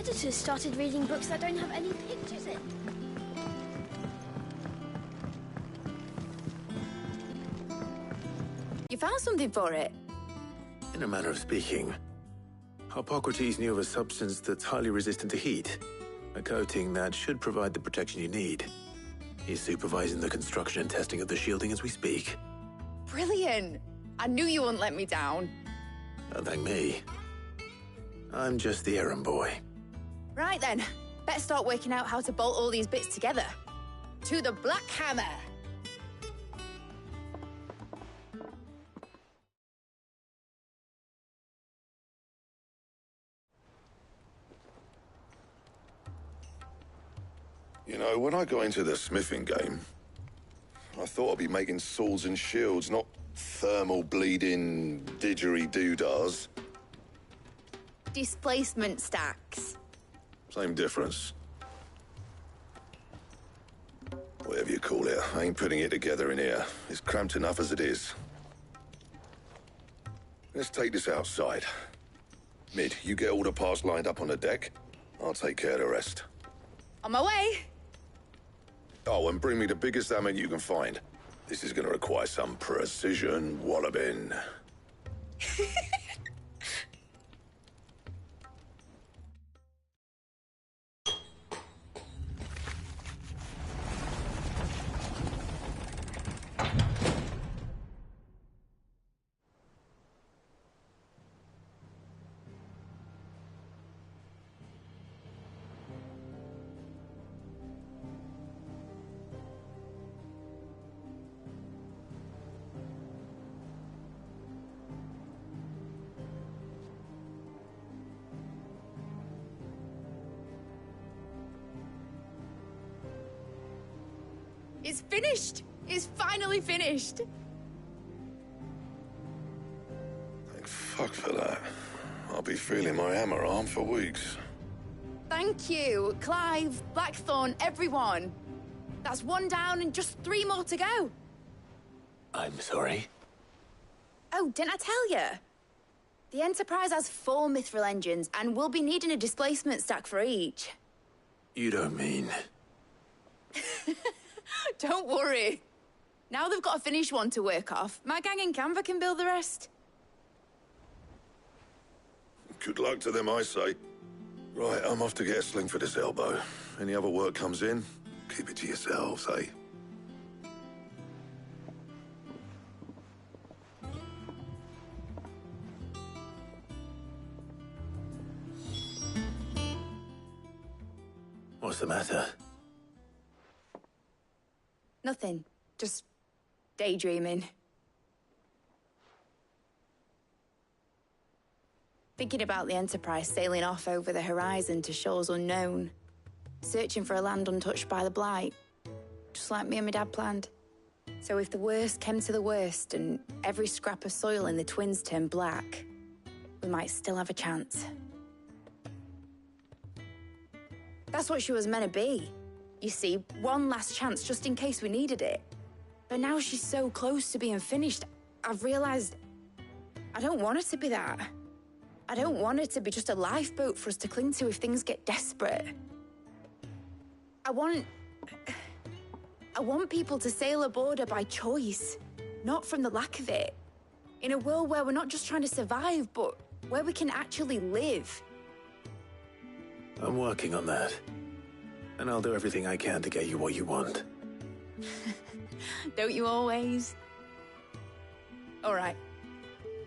editors started reading books that don't have any pictures in. You found something for it? In a manner of speaking. Hippocrates knew of a substance that's highly resistant to heat. A coating that should provide the protection you need. He's supervising the construction and testing of the shielding as we speak. Brilliant! I knew you wouldn't let me down. Don't thank me. I'm just the errand boy. Right then, better start working out how to bolt all these bits together. To the Black Hammer! You know, when I got into the smithing game, I thought I'd be making swords and shields, not thermal bleeding didgeridoo-dahs. Displacement stacks. Same difference. Whatever you call it, I ain't putting it together in here. It's cramped enough as it is. Let's take this outside. Mid, you get all the parts lined up on the deck. I'll take care of the rest. On my way! Oh, and bring me the biggest hammer you can find. This is gonna require some precision walloping. It's finished! It's finally finished! Thank fuck for that. I'll be feeling my hammer arm for weeks. Thank you, Clive, Blackthorn, everyone. That's one down and just 3 more to go. I'm sorry? Oh, didn't I tell you? The Enterprise has 4 mithril engines, and we'll be needing a displacement stack for each. You don't mean... Don't worry. Now they've got a finished one to work off, my gang in Canva can build the rest. Good luck to them, I say. Right, I'm off to get a sling for this elbow. Any other work comes in, keep it to yourselves, eh? What's the matter? Nothing. Just daydreaming. Thinking about the Enterprise sailing off over the horizon to shores unknown. Searching for a land untouched by the Blight. Just like me and my dad planned. So if the worst came to the worst and every scrap of soil in the Twins turned black, we might still have a chance. That's what she was meant to be. You see, one last chance just in case we needed it. But now she's so close to being finished, I've realized I don't want her to be that. I don't want her to be just a lifeboat for us to cling to if things get desperate. I want people to sail aboard her by choice, not from the lack of it. In a world where we're not just trying to survive, but where we can actually live. I'm working on that. And I'll do everything I can to get you what you want. Don't you always? All right.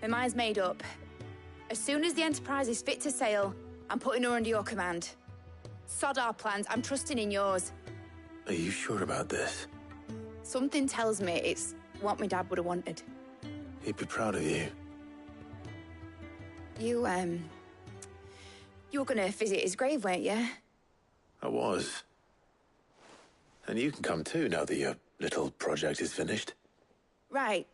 My mind's made up. As soon as the Enterprise is fit to sail, I'm putting her under your command. Sod our plans, I'm trusting in yours. Are you sure about this? Something tells me it's what my dad would have wanted. He'd be proud of you. You were gonna visit his grave, weren't you? I was. And you can come too now that your little project is finished. Right.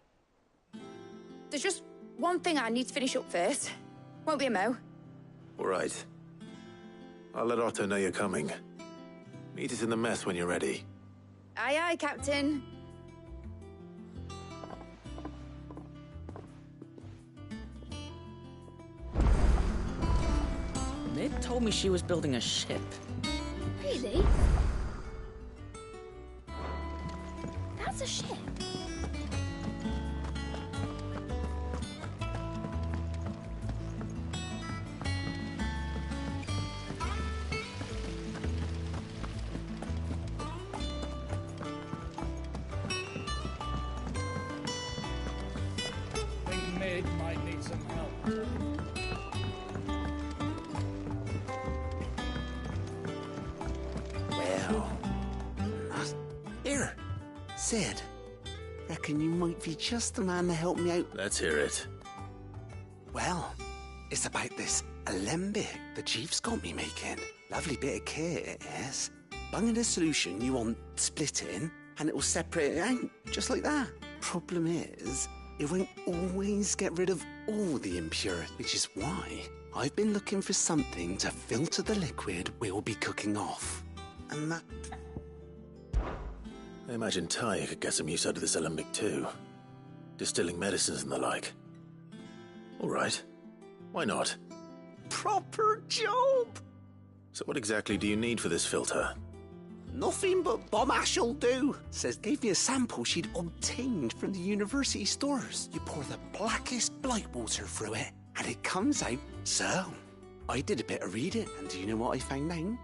There's just one thing I need to finish up first. Won't be a mo. All right. I'll let Otto know you're coming. Meet us in the mess when you're ready. Aye, aye, Captain. Mid told me she was building a ship. Really? That's a ship. Think Mid might need some help. Well, here, Sid. Reckon you might be just the man to help me out. Let's hear it. Well, it's about this alembic the chief's got me making. Lovely bit of kit it is. Bung in a solution you want splitting, and it will separate it out, just like that. Problem is, it won't always get rid of all the impurities, which is why I've been looking for something to filter the liquid we'll be cooking off. And that... I imagine Ty could get some use out of this alembic too. Distilling medicines and the like. All right. Why not? proper job! So what exactly do you need for this filter? Nothing but Bomb Ash'll do. Says gave me a sample she'd obtained from the university stores. You pour the blackest blight water through it, and it comes out so. I did a bit of reading, and do you know what I found out?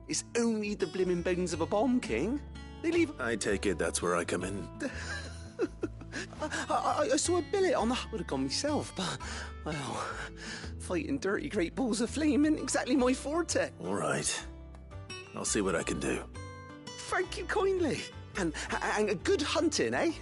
It's only the blimmin' bones of a bomb king. They leave... I take it that's where I come in. I saw a billet on the... I would have gone myself, but, well, fighting dirty great balls of flame isn't exactly my forte. All right. I'll see what I can do. Thank you kindly. And good hunting, eh?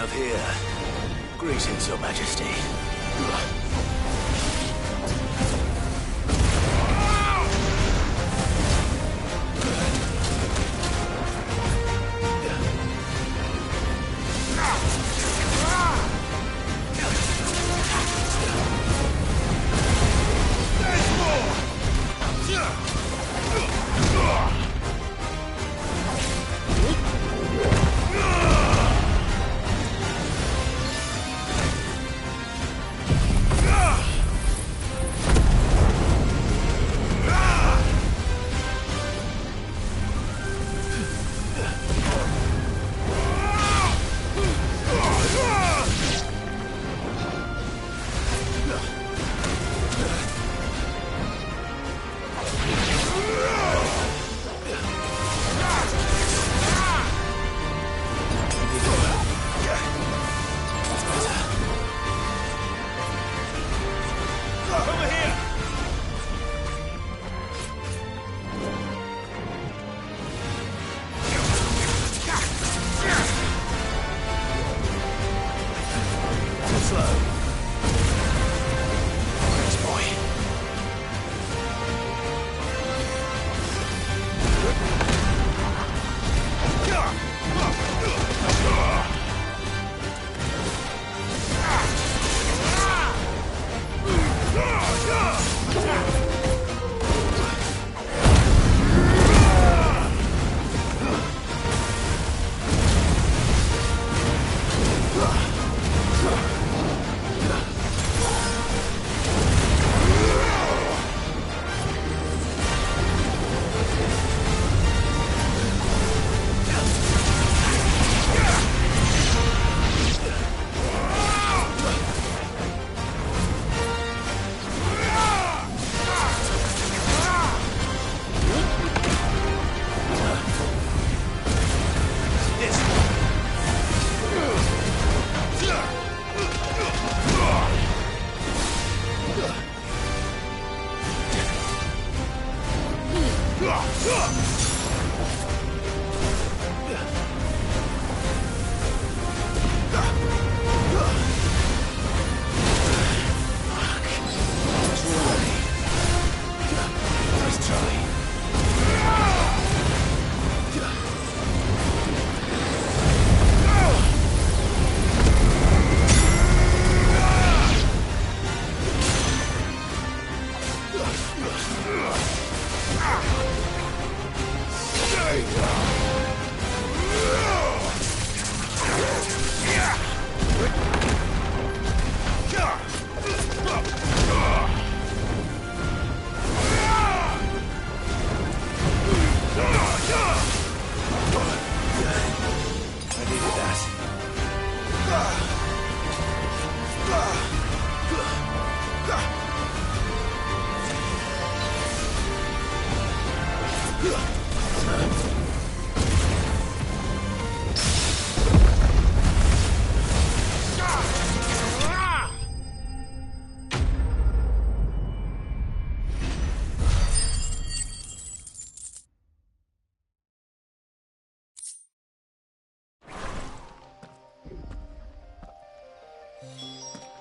have here? Greetings, Your Majesty.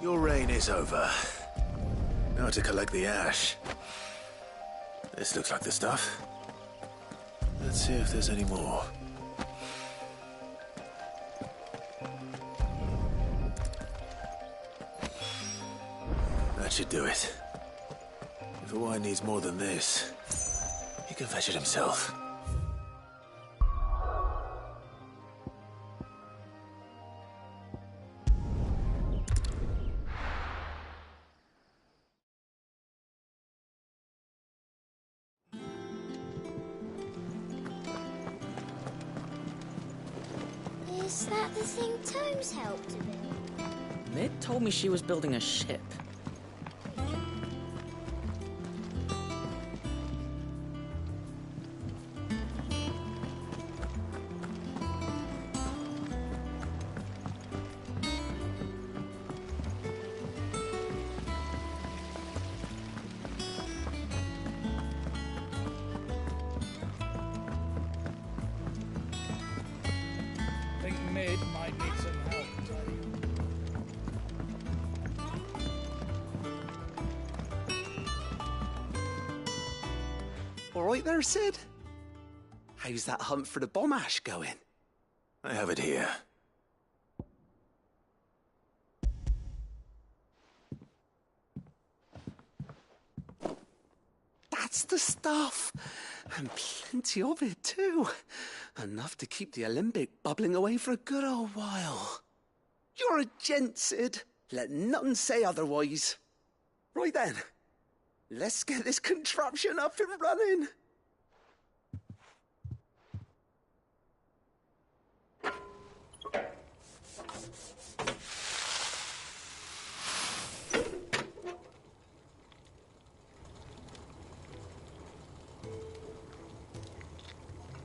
Your reign is over. Now to collect the ash. This looks like the stuff. Let's see if there's any more. That should do it. If Hawaii needs more than this, he can fetch it himself. Is that the thing Tomes helped to build? Mid told me she was building a ship. Think Mid might need some help. right there, Sid? How's that hunt for the bomb ash going? I have it here. That's the stuff. And plenty of it, too. Enough to keep the alembic bubbling away for a good old while. You're a gent, Sid. Let none say otherwise. Right then, let's get this contraption up and running.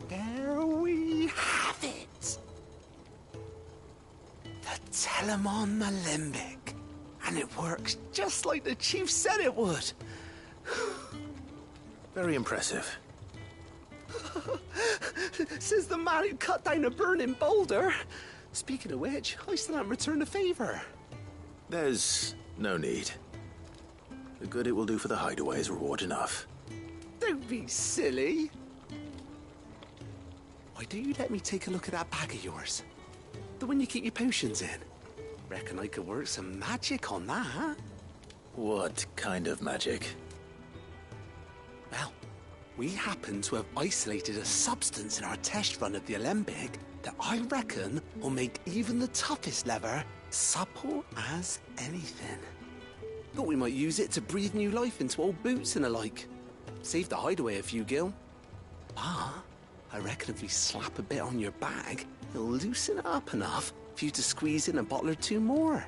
There we have it. The Telemon Alembic. And it works just like the chief said it would. Very impressive. Says the man who cut down a burning boulder. Speaking of which, I still haven't returned the favor. There's no need. The good it will do for the hideaway is reward enough. Don't be silly. Why don't you let me take a look at that bag of yours? The one you keep your potions in. Reckon I could work some magic on that. What kind of magic? Well, we happen to have isolated a substance in our test run of the alembic that I reckon will make even the toughest lever supple as anything. Thought we might use it to breathe new life into old boots and the like. Save the hideaway a few gil. But I reckon if we slap a bit on your bag, it'll loosen it up enough for you to squeeze in a bottle or two more.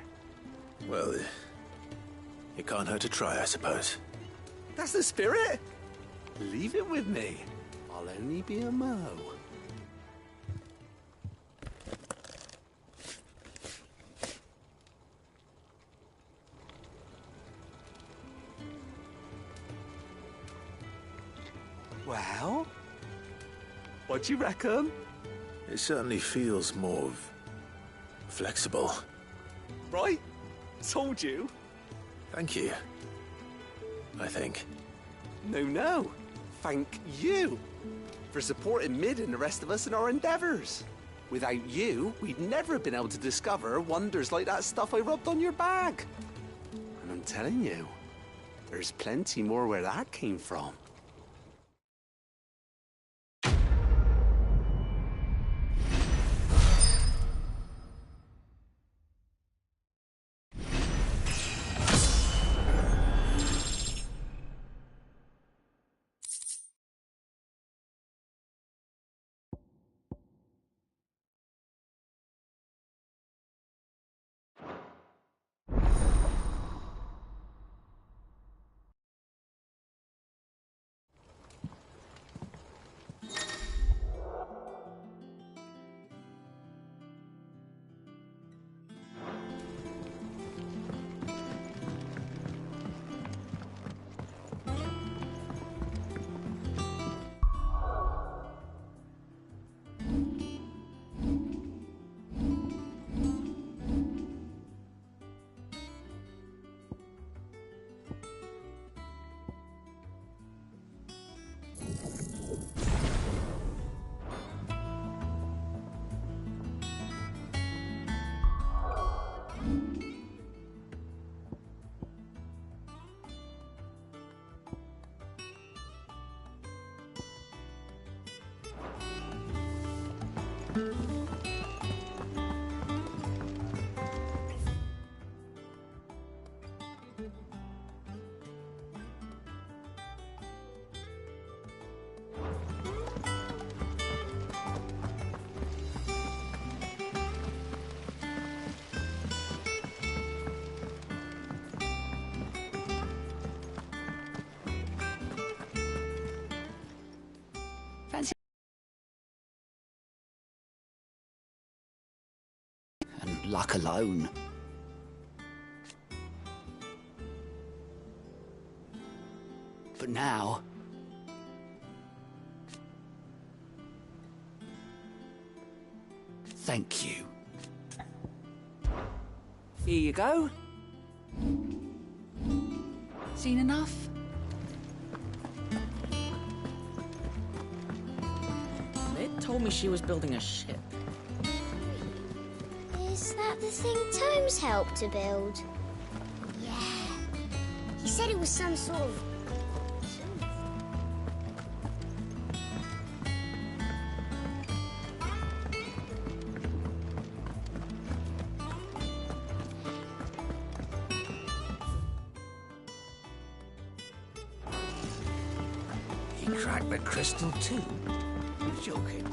Well, it can't hurt to try, I suppose. That's the spirit. Leave it with me. I'll only be a mo. Well, what do you reckon? It certainly feels more flexible. Right? Told you. Thank you. I think. No. Thank you for supporting Mid and the rest of us in our endeavors. Without you, we'd never have been able to discover wonders like that stuff I rubbed on your bag. And I'm telling you, there's plenty more where that came from. And luck alone. But now, thank you. Here you go. Seen enough? told me she was building a ship. Is that the thing Tomes helped to build? Yeah. He said it was some sort of... He cracked the crystal too? You're joking.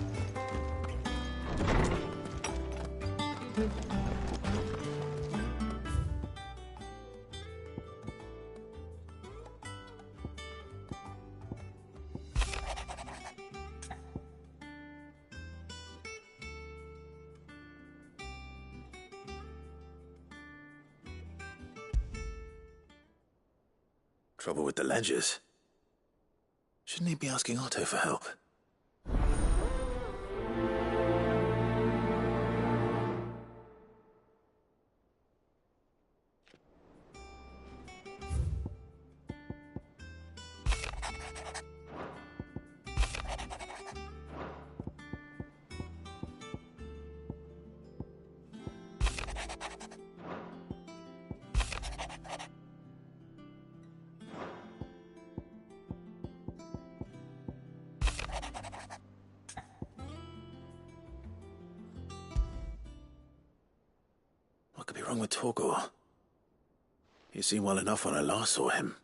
Trouble with the ledgers. Shouldn't he be asking Otto for help? What could be wrong with Torgal? He seemed well enough when I last saw him.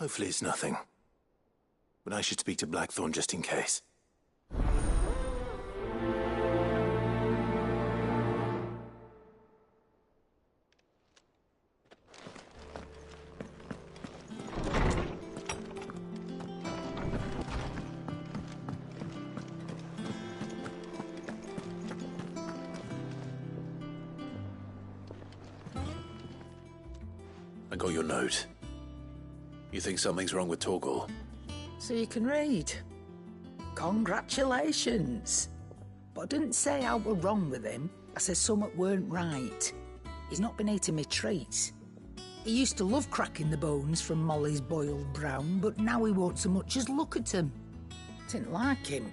Hopefully it's nothing. But I should speak to Blackthorn just in case. I got your note. You think something's wrong with Torgal? So you can read. Congratulations. But I didn't say I were wrong with him. I said something weren't right. He's not been eating me treats. He used to love cracking the bones from Molly's boiled brown, but now he won't so much as look at them. Didn't like him.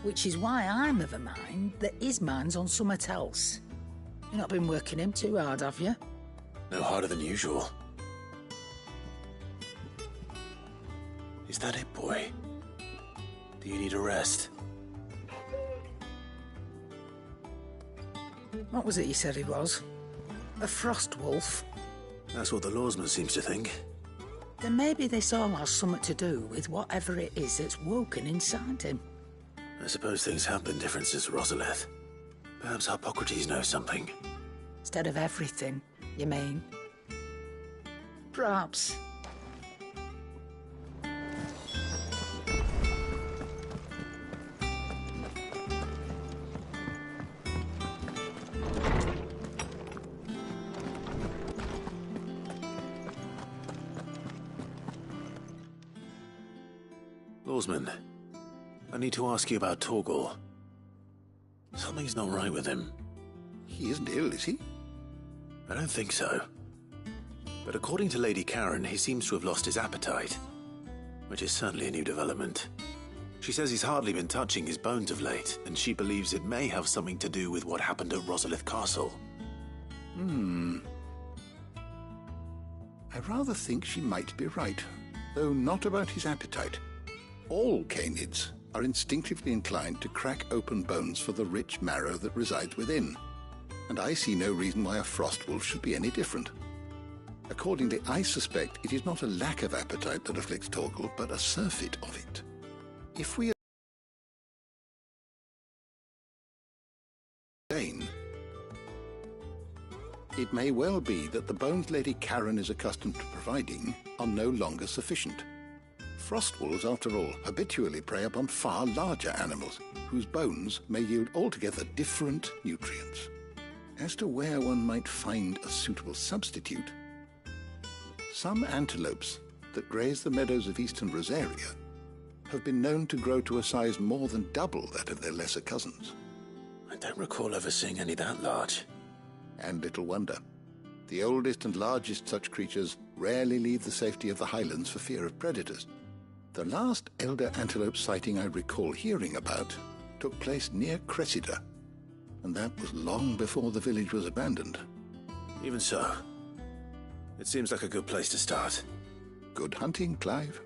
Which is why I'm of a mind that his mind's on something else. You've not been working him too hard, have you? No harder than usual. Is that it, boy? Do you need a rest? What was it you said he was? A frost wolf? That's what the lawsman seems to think. Then maybe this all has something to do with whatever it is that's woken inside him. I suppose things have been different since Rosalith. Perhaps Hippocrates knows something. Instead of everything, you mean? Perhaps. Lawsman, I need to ask you about Torgal. Something's not right with him. He isn't ill, is he? I don't think so. But according to Lady Karen, he seems to have lost his appetite, which is certainly a new development. She says he's hardly been touching his bones of late, and she believes it may have something to do with what happened at Rosalith Castle. I rather think she might be right, though not about his appetite. All canids are instinctively inclined to crack open bones for the rich marrow that resides within, and I see no reason why a frost wolf should be any different. Accordingly, I suspect it is not a lack of appetite that afflicts Torgal, but a surfeit of it. If we abstain, it may well be that the bones Lady Karen is accustomed to providing are no longer sufficient. Frost wolves, after all, habitually prey upon far larger animals, whose bones may yield altogether different nutrients. As to where one might find a suitable substitute, some antelopes that graze the meadows of eastern Rosaria have been known to grow to a size more than double that of their lesser cousins. I don't recall ever seeing any that large. And little wonder. The oldest and largest such creatures rarely leave the safety of the highlands for fear of predators. The last elder antelope sighting I recall hearing about took place near Cressida, and that was long before the village was abandoned. Even so, it seems like a good place to start. Good hunting, Clive.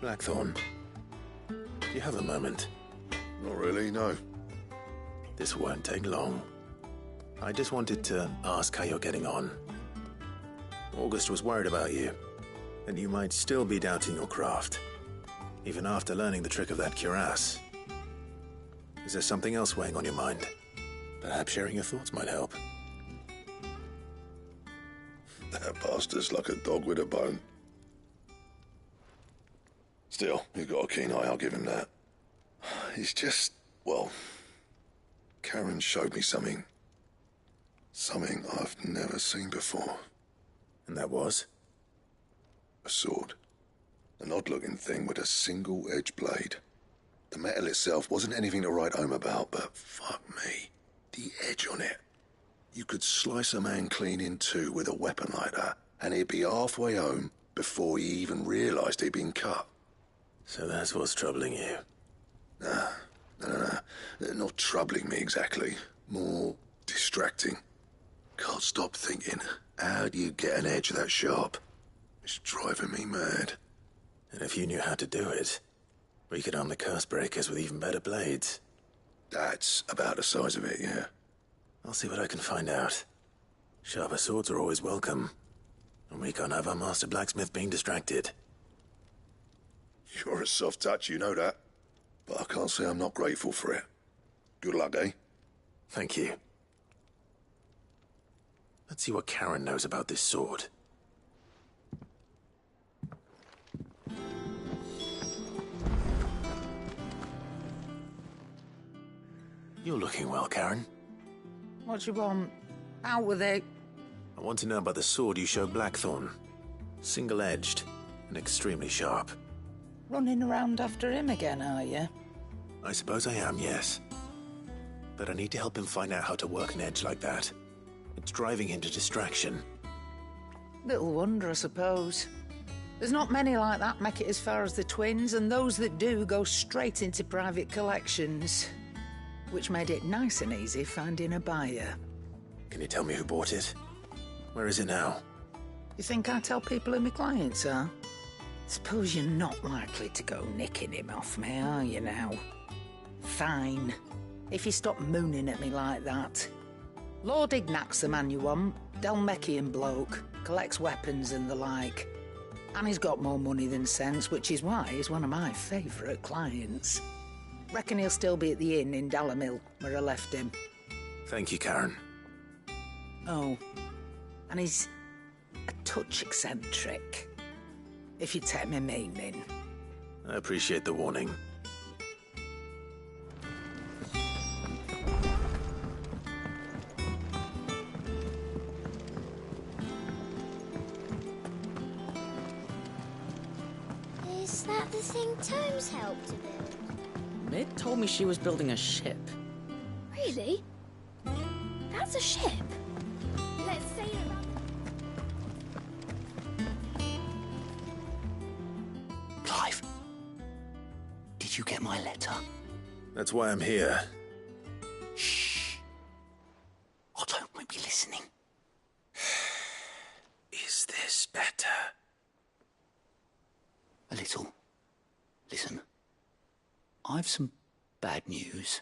Blackthorn, do you have a moment? Not really, no. This won't take long. I just wanted to ask how you're getting on. August was worried about you, and you might still be doubting your craft, even after learning the trick of that cuirass. Is there something else weighing on your mind? Perhaps sharing your thoughts might help. That bastard's like a dog with a bone. Still, you've got a keen eye, I'll give him that. It's just, well, Karen showed me something. Something I've never seen before. And that was? A sword. An odd-looking thing with a single-edged blade. The metal itself wasn't anything to write home about, but fuck me, the edge on it. You could slice a man clean in two with a weapon like that, and he'd be halfway home before he even realised he'd been cut. So that's what's troubling you? No. Not troubling me exactly. More distracting. Can't stop thinking, how do you get an edge that sharp? It's driving me mad. And if you knew how to do it, we could arm the curse breakers with even better blades. That's about the size of it, yeah. I'll see what I can find out. Sharper swords are always welcome. And we can't have our master blacksmith being distracted. You're a soft touch, you know that. But I can't say I'm not grateful for it. Good luck, eh? Thank you. Let's see what Karen knows about this sword. You're looking well, Karen. What do you want? Out with it. I want to know about the sword you showed Blackthorn. Single-edged and extremely sharp. Running around after him again, are you? I suppose I am, yes. But I need to help him find out how to work an edge like that. It's driving him to distraction. Little wonder, I suppose. There's not many like that make it as far as the twins, and those that do go straight into private collections. Which made it nice and easy finding a buyer. Can you tell me who bought it? Where is it now? You think I tell people who my clients are? Suppose you're not likely to go nicking him off me, are you now? Fine. If you stop mooning at me like that. Lord Ignac's the man you want. Delmecian bloke. Collects weapons and the like. And he's got more money than sense, which is why he's one of my favourite clients. Reckon he'll still be at the inn in Dalamil, where I left him. Thank you, Karen. Oh, and he's a touch eccentric, if you take my meaning. I appreciate the warning. Was that the thing Tomes helped to build? Mid told me she was building a ship. Really? That's a ship. Let's sail around. Clive, did you get my letter? That's why I'm here. Shh. Otto might be listening. Is this better? A little. Listen. I've some bad news.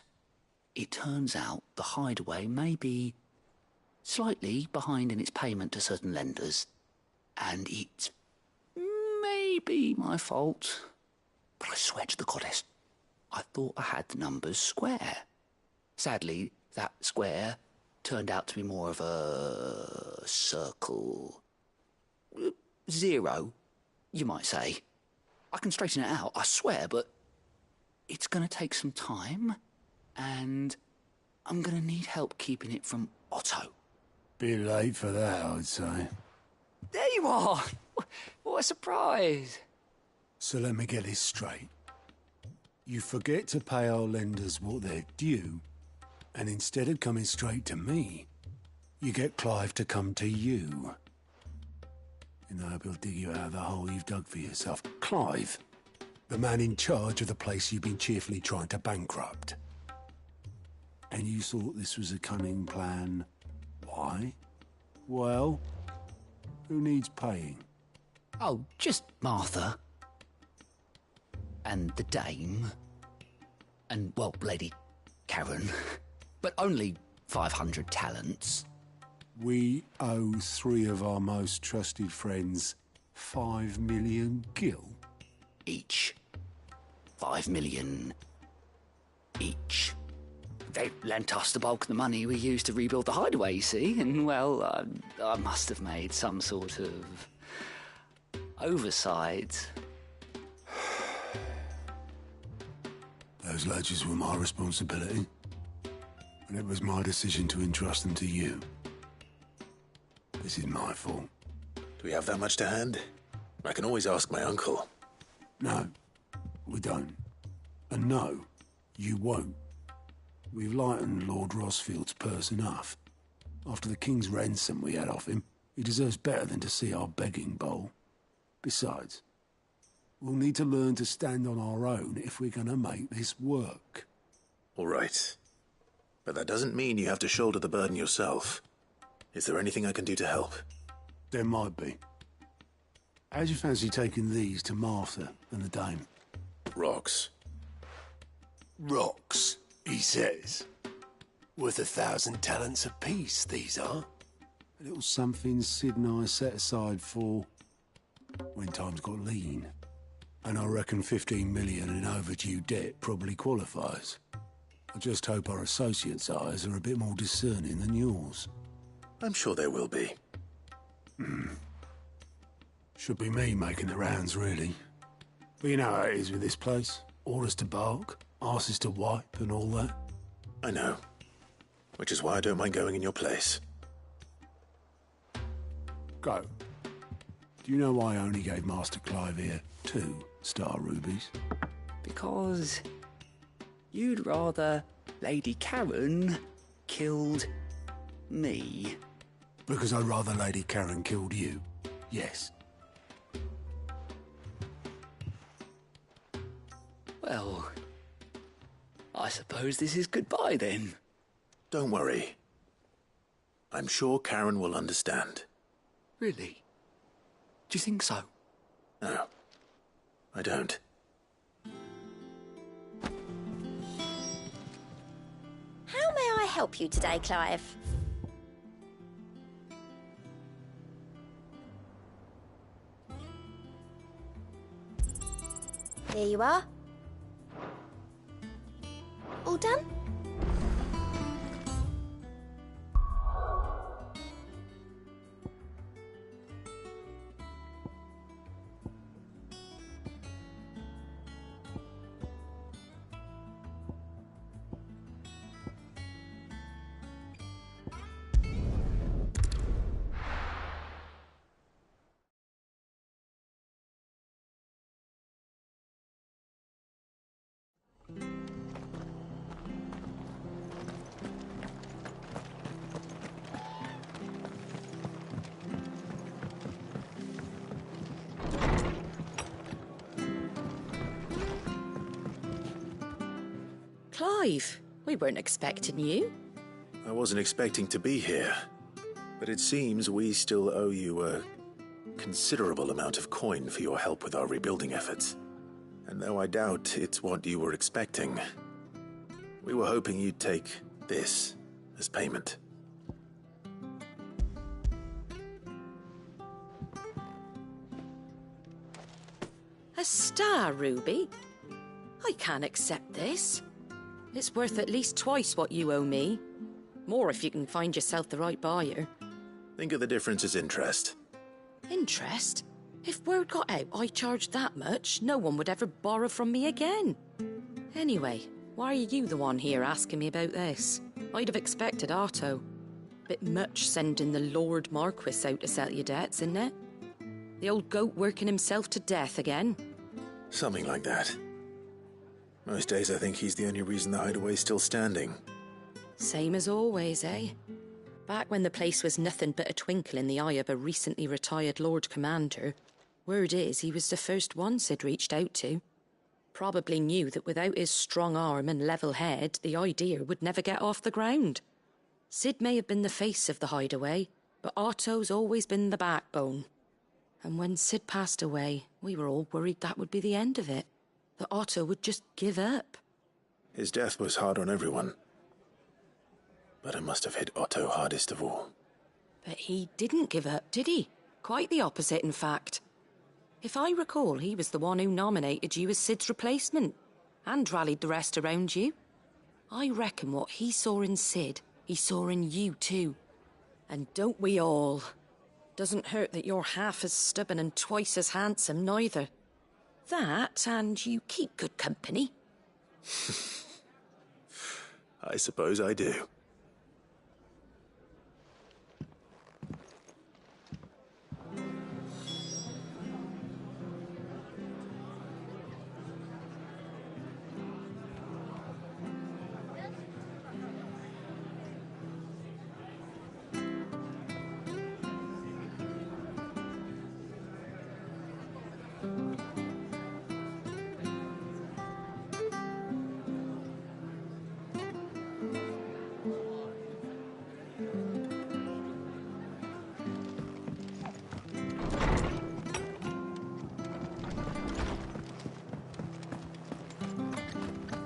It turns out the hideaway may be slightly behind in its payment to certain lenders, and it may be my fault. But I swear to the goddess, I thought I had the numbers square. Sadly, that square turned out to be more of a circle. 0, you might say. I can straighten it out, I swear, but it's going to take some time, and I'm going to need help keeping it from Otto. Bit late for that, I'd say. There you are! What a surprise! So let me get this straight. You forget to pay our lenders what they're due, and instead of coming straight to me, you get Clive to come to you. In the hope he'll dig you out of the hole you've dug for yourself. Clive, the man in charge of the place you've been cheerfully trying to bankrupt. And you thought this was a cunning plan. Why? Well, who needs paying? Oh, just Martha. And the dame. And, well, Lady Karen. But only 500 talents. We owe 3 of our most trusted friends 5 million gil. Each. 5 million each. They lent us the bulk of the money we used to rebuild the hideaway, you see, and, well, I must have made some sort of oversight. Those ledgers were my responsibility, and it was my decision to entrust them to you. This is my fault. Do we have that much to hand? I can always ask my uncle. No, we don't. And no, you won't. We've lightened Lord Rosfield's purse enough. After the king's ransom we had off him, he deserves better than to see our begging bowl. Besides, we'll need to learn to stand on our own if we're going to make this work. All right. But that doesn't mean you have to shoulder the burden yourself. Is there anything I can do to help? There might be. How'd you fancy taking these to Martha and the dame? Rocks. Rocks, he says. Worth 1,000 talents apiece, these are. A little something Sid and I set aside for when times got lean. And I reckon 15 million in overdue debt probably qualifies. I just hope our associates' eyes are a bit more discerning than yours. I'm sure there will be. Should be me making the rounds, really. But you know how it is with this place. Orders to bark, arses to wipe, and all that. I know. Which is why I don't mind going in your place. Go. Do you know why I only gave Master Clive here 2 star rubies? Because you'd rather Lady Karen killed me. Because I'd rather Lady Karen killed you. Yes. Well, I suppose this is goodbye then. Don't worry. I'm sure Karen will understand. Really? Do you think so? No, I don't. How may I help you today, Clive? Here you are. All done? Clive, we weren't expecting you. I wasn't expecting to be here, but it seems we still owe you a considerable amount of coin for your help with our rebuilding efforts. And though I doubt it's what you were expecting, we were hoping you'd take this as payment. A star ruby? I can't accept this. It's worth at least twice what you owe me. More if you can find yourself the right buyer. Think of the difference as interest. Interest? If word got out I charged that much, no one would ever borrow from me again. Anyway, why are you the one here asking me about this? I'd have expected Otto. Bit much sending the Lord Marquis out to settle your debts, isn't it? The old goat working himself to death again. Something like that. Most days I think he's the only reason the hideaway's still standing. Same as always, eh? Back when the place was nothing but a twinkle in the eye of a recently retired Lord Commander, word is he was the first one Sid reached out to. Probably knew that without his strong arm and level head, the idea would never get off the ground. Sid may have been the face of the hideaway, but Otto's always been the backbone. And when Sid passed away, we were all worried that would be the end of it. That Otto would just give up. His death was hard on everyone. But it must have hit Otto hardest of all. But he didn't give up, did he? Quite the opposite, in fact. If I recall, he was the one who nominated you as Sid's replacement, and rallied the rest around you. I reckon what he saw in Sid, he saw in you too. And don't we all? Doesn't hurt that you're half as stubborn and twice as handsome, neither. That, and you keep good company. I suppose I do.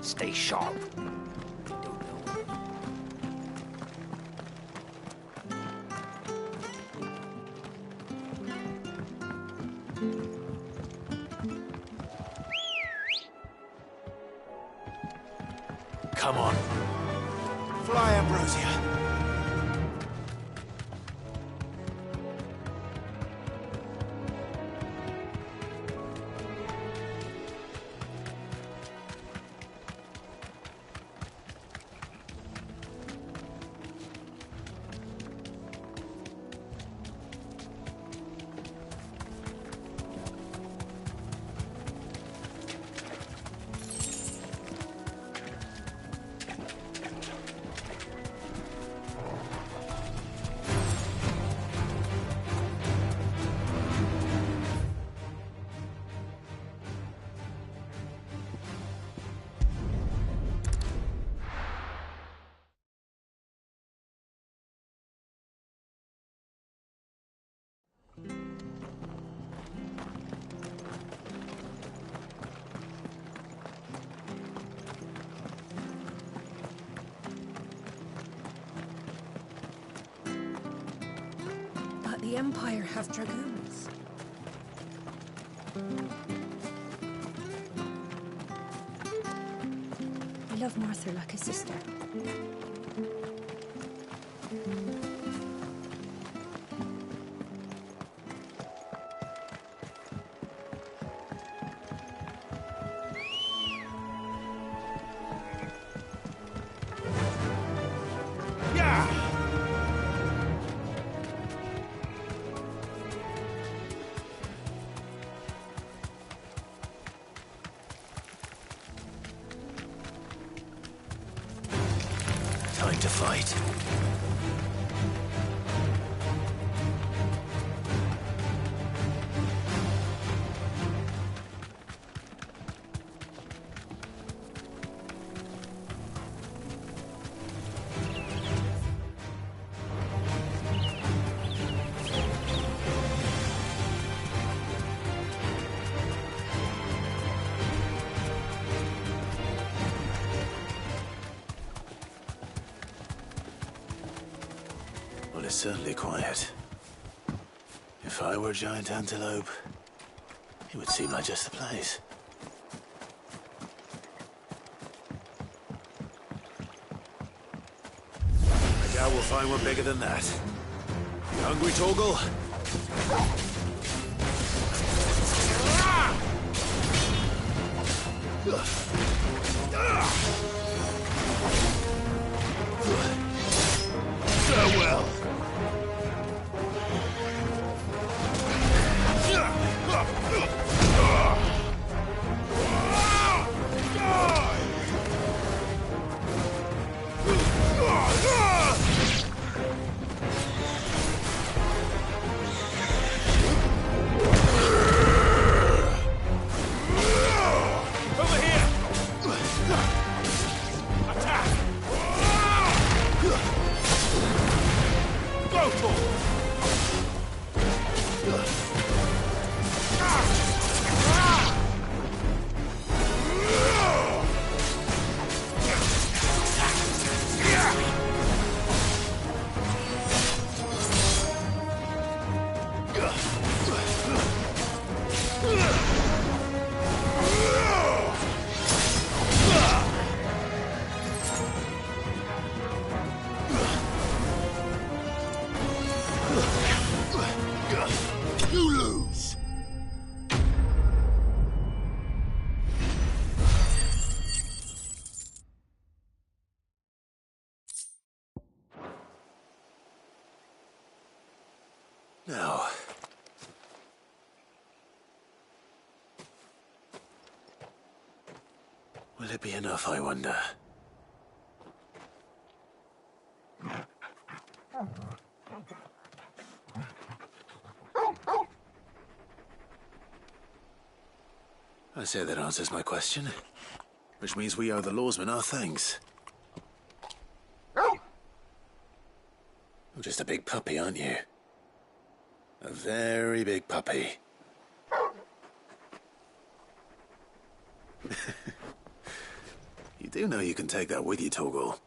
Stay sharp. Come on. Fly, Ambrosia. But the Empire have dragoons. I love Martha like a sister. Time to fight. certainly quiet. If I were a giant antelope, it would seem like just the place. I doubt we'll find one bigger than that. You hungry, Torgal? Farewell. Over here! Attack! Go, Torgal! You lose. Now... will it be enough, I wonder? I say that answers my question. Which means we owe the lawsmen our thanks. You're just a big puppy, aren't you? A very big puppy. You do know you can take that with you, Torgal.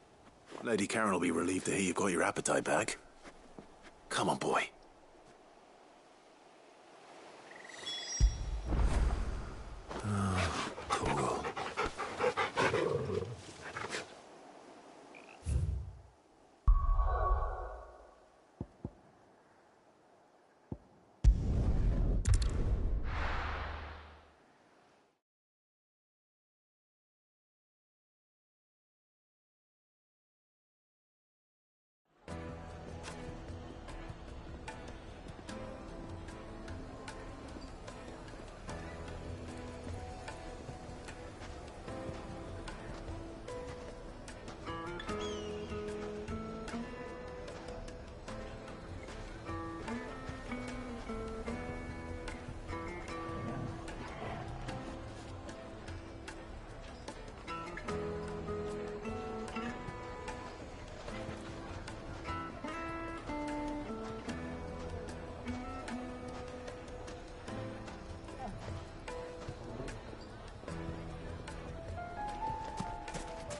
Lady Karen will be relieved to hear you've got your appetite back. Come on, boy. Torgal.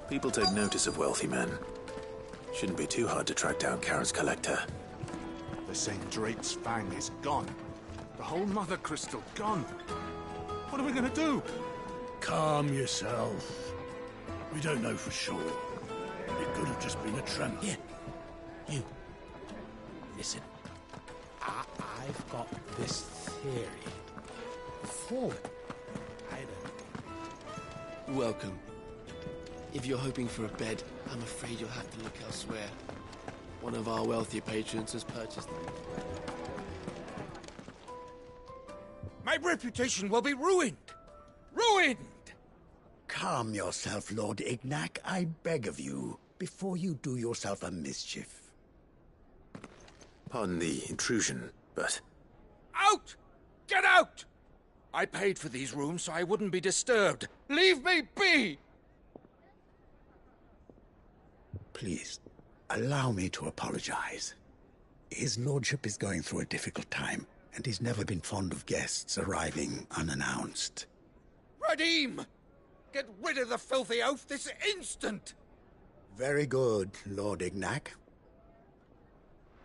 People take notice of wealthy men. Shouldn't be too hard to track down Karen's collector. The St. Drake's Fang is gone. The whole Mother Crystal gone. What are we gonna do? Calm yourself. We don't know for sure. It could have just been a tremor. Yeah. You. Listen. I've got this theory. Forward. I don't. Welcome. If you're hoping for a bed, I'm afraid you'll have to look elsewhere. One of our wealthier patrons has purchased them. My reputation will be ruined! Ruined! Calm yourself, Lord Ignac, I beg of you, before you do yourself a mischief. Pardon the intrusion, but... Out! Get out! I paid for these rooms so I wouldn't be disturbed. Leave me be! Please, allow me to apologize. His lordship is going through a difficult time, and he's never been fond of guests arriving unannounced. Radim! Get rid of the filthy oaf this instant! Very good, Lord Ignac.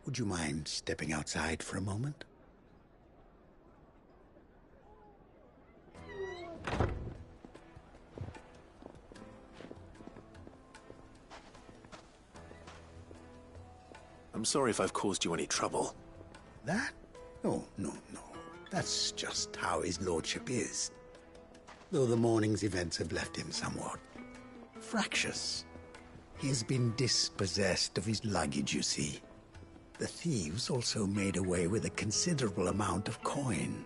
Would you mind stepping outside for a moment? I'm sorry if I've caused you any trouble. That? No. That's just how his lordship is. Though the morning's events have left him somewhat fractious. He has been dispossessed of his luggage, you see. The thieves also made away with a considerable amount of coin.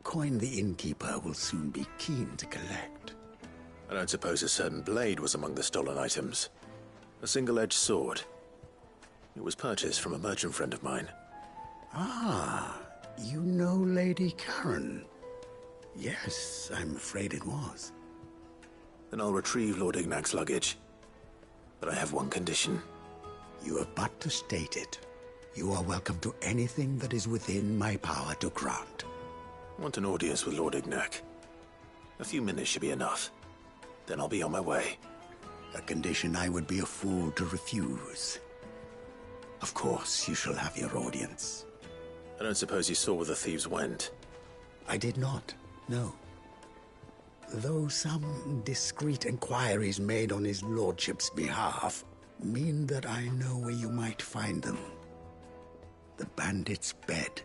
Coin the innkeeper will soon be keen to collect. I don't suppose a certain blade was among the stolen items. A single-edged sword. It was purchased from a merchant friend of mine. Ah, you know Lady Karen. Yes, I'm afraid it was. Then I'll retrieve Lord Ignac's luggage. But I have one condition. You have but to state it. You are welcome to anything that is within my power to grant. I want an audience with Lord Ignac. A few minutes should be enough. Then I'll be on my way. A condition I would be a fool to refuse. Of course, you shall have your audience. I don't suppose you saw where the thieves went? I did not, no. Though some discreet inquiries made on his lordship's behalf mean that I know where you might find them. The bandit's bed.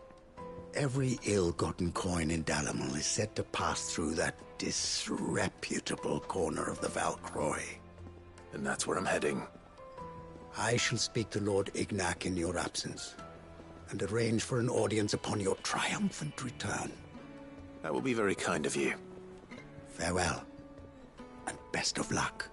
Every ill-gotten coin in Dalamel is said to pass through that disreputable corner of the Valcroy. And that's where I'm heading. I shall speak to Lord Ignac in your absence, and arrange for an audience upon your triumphant return. That will be very kind of you. Farewell, and best of luck.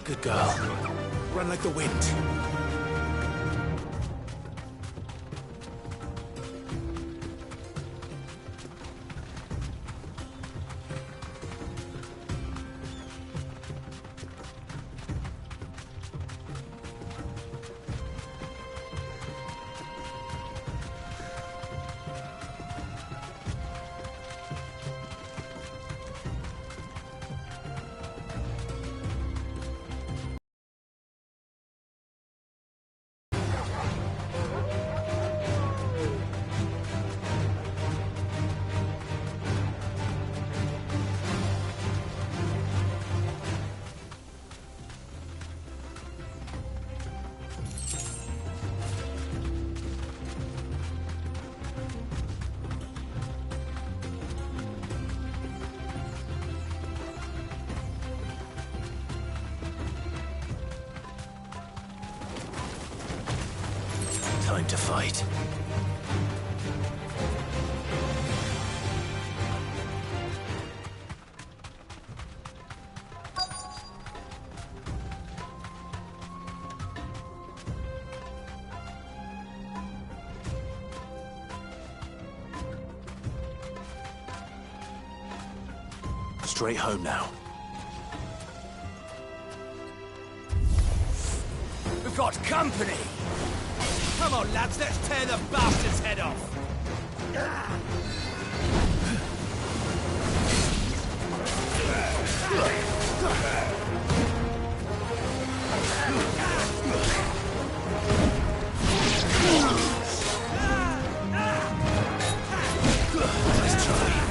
Good girl. Run like the wind. Time to fight. Straight home now. We've got company! Come on, lads, let's tear the bastard's head off! Nice try.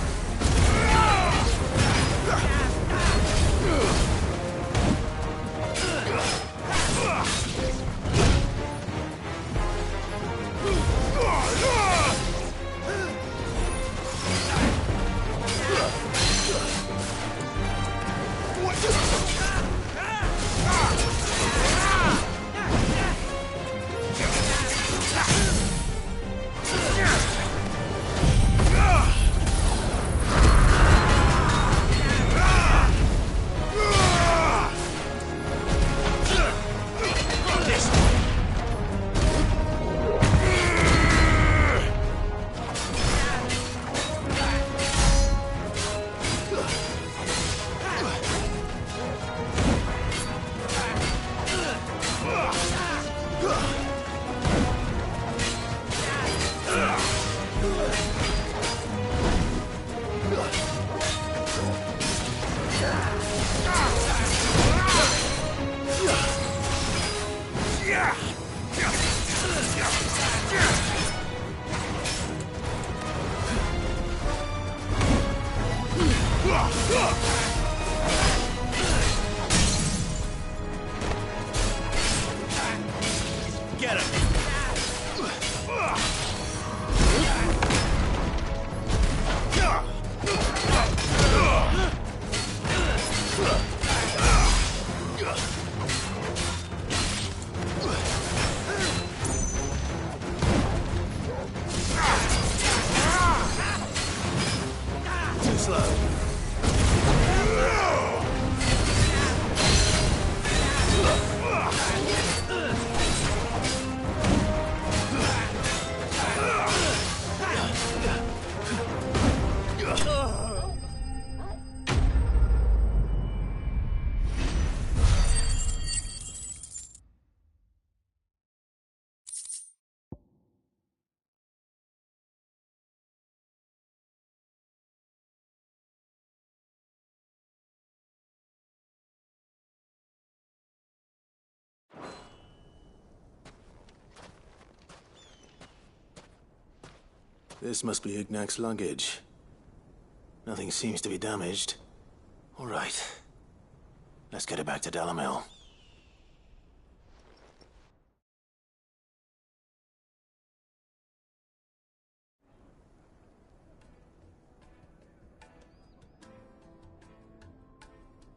This must be Ignac's luggage. Nothing seems to be damaged. All right. Let's get it back to Dalamel.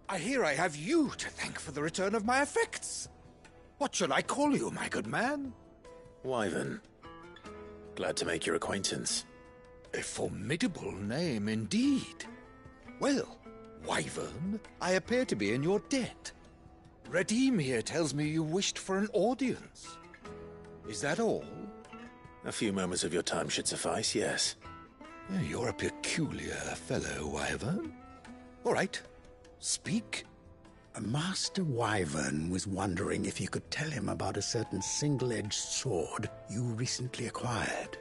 I hear I have you to thank for the return of my effects. What shall I call you, my good man? Wyvern. Glad to make your acquaintance. A formidable name indeed. Well, Wyvern, I appear to be in your debt. Redeem here tells me you wished for an audience. Is that all? A few moments of your time should suffice, yes. You're a peculiar fellow, Wyvern. All right, speak. Master Wyvern was wondering if you could tell him about a certain single-edged sword you recently acquired.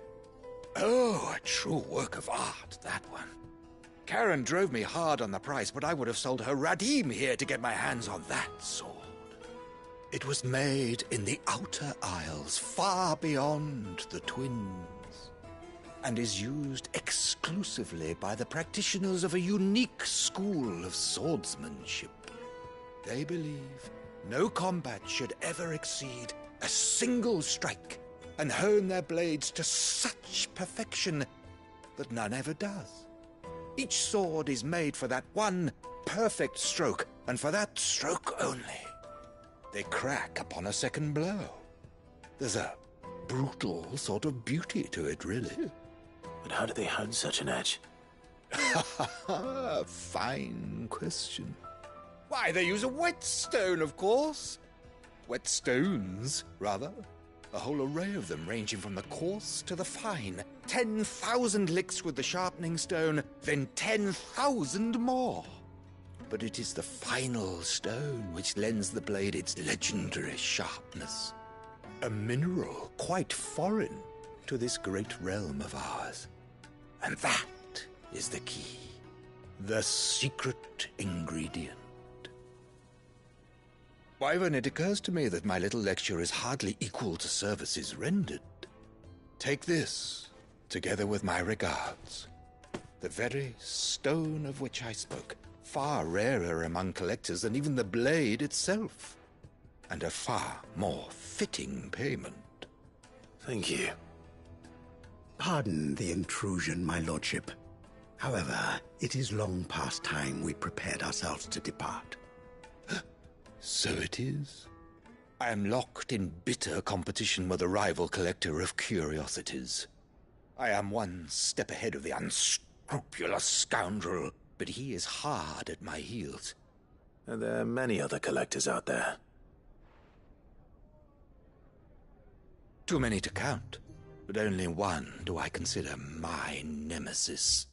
Oh, a true work of art, that one. Karen drove me hard on the price, but I would have sold her Radim here to get my hands on that sword. It was made in the Outer Isles, far beyond the Twins, and is used exclusively by the practitioners of a unique school of swordsmanship. They believe no combat should ever exceed a single strike, and hone their blades to such perfection that none ever does. Each sword is made for that one perfect stroke, and for that stroke only. They crack upon a second blow. There's a brutal sort of beauty to it, really. But how do they hone such an edge? Fine question. Why, they use a whetstone, of course. Whetstones, rather. A whole array of them, ranging from the coarse to the fine. 10,000 licks with the sharpening stone, then 10,000 more. But it is the final stone which lends the blade its legendary sharpness. A mineral quite foreign to this great realm of ours. And that is the key. The secret ingredient. Wyvern, it occurs to me that my little lecture is hardly equal to services rendered. Take this, together with my regards. The very stone of which I spoke, far rarer among collectors than even the blade itself, and a far more fitting payment. Thank you. Pardon the intrusion, my lordship. However, it is long past time we prepared ourselves to depart. So it is. I am locked in bitter competition with a rival collector of curiosities. I am one step ahead of the unscrupulous scoundrel, but he is hard at my heels. Are there many other collectors out there? Too many to count, but only one do I consider my nemesis.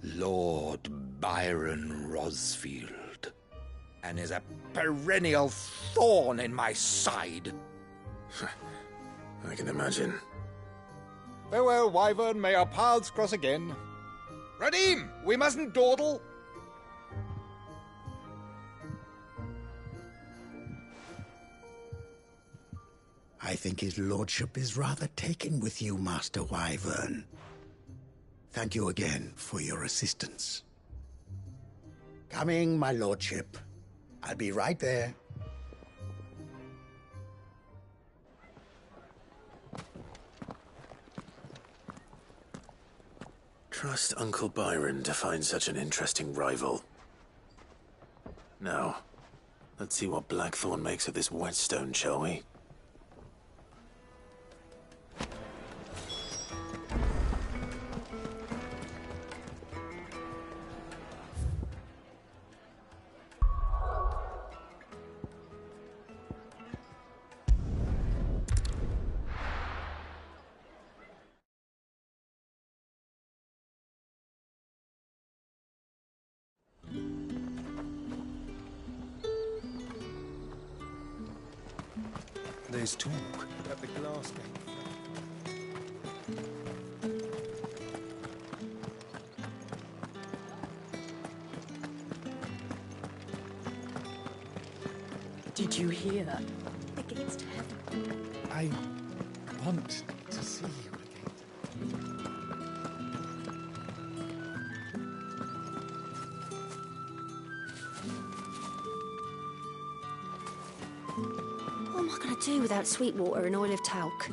Lord Byron Rosfield, and is a perennial thorn in my side. I can imagine. Farewell, Wyvern. May our paths cross again. Radim, we mustn't dawdle. I think his lordship is rather taken with you, Master Wyvern. Thank you again for your assistance. Coming, my lordship. I'll be right there. Trust Uncle Byron to find such an interesting rival. Now, let's see what Blackthorn makes of this whetstone, shall we? There's talk at the glass gate. Did you hear? The gates to heaven. I want to see you again. What am I going to do without sweet water and oil of talc?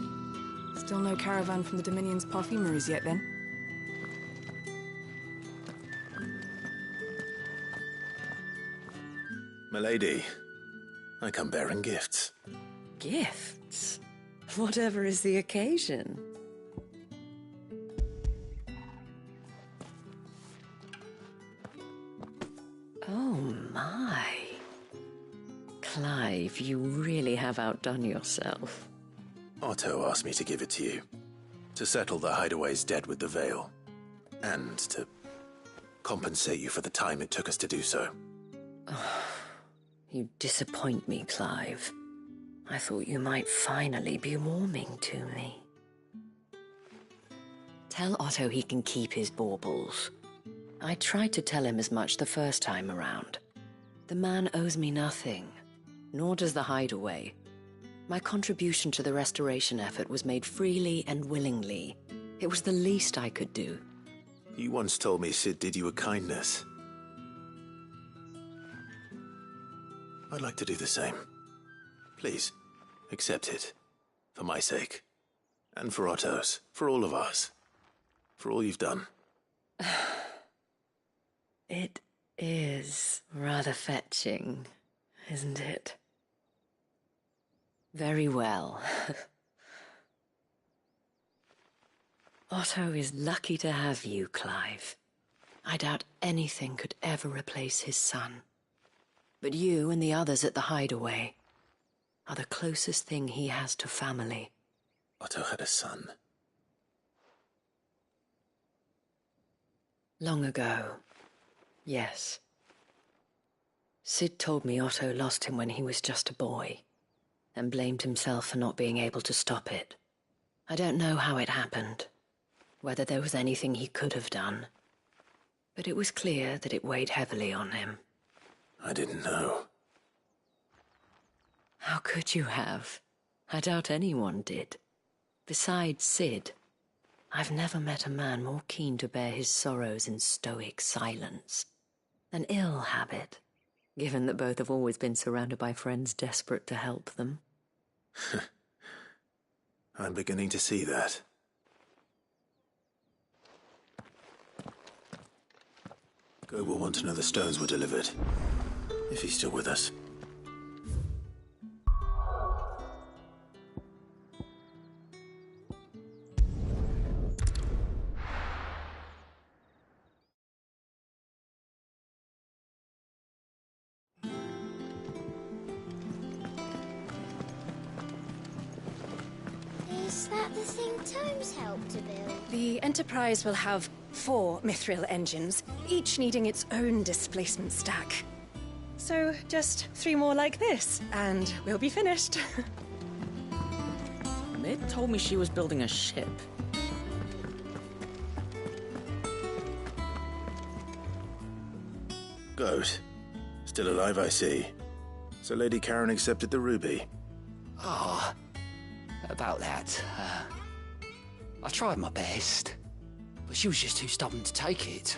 Still no caravan from the Dominion's perfumeries yet, then? Milady, I come bearing gifts. Gifts? Whatever is the occasion. Oh my. Clive, you really have outdone yourself. Otto asked me to give it to you. To settle the Hideaway's debt with the Veil. And to compensate you for the time it took us to do so. You disappoint me, Clive. I thought you might finally be warming to me. Tell Otto he can keep his baubles. I tried to tell him as much the first time around. The man owes me nothing, nor does the Hideaway. My contribution to the restoration effort was made freely and willingly. It was the least I could do. You once told me Sid did you a kindness. I'd like to do the same. Please, accept it. For my sake. And for Otto's. For all of us. For all you've done. It is rather fetching, isn't it? Very well. Otto is lucky to have you, Clive. I doubt anything could ever replace his son. But you and the others at the Hideaway are the closest thing he has to family. Otto had a son. Long ago, yes. Sid told me Otto lost him when he was just a boy, and blamed himself for not being able to stop it. I don't know how it happened, whether there was anything he could have done, but it was clear that it weighed heavily on him. I didn't know. How could you have? I doubt anyone did. Besides Sid, I've never met a man more keen to bear his sorrows in stoic silence. An ill habit, given that both have always been surrounded by friends desperate to help them. I'm beginning to see that. Go will want to know the stones were delivered. If he's still with us. Is that the thing Tomes helped to build? The Enterprise will have 4 mithril engines, each needing its own displacement stack. So just 3 more like this, and we'll be finished. Mid told me she was building a ship. Goat. Still alive, I see. So Lady Karen accepted the ruby. Ah, about that. I tried my best, but she was just too stubborn to take it.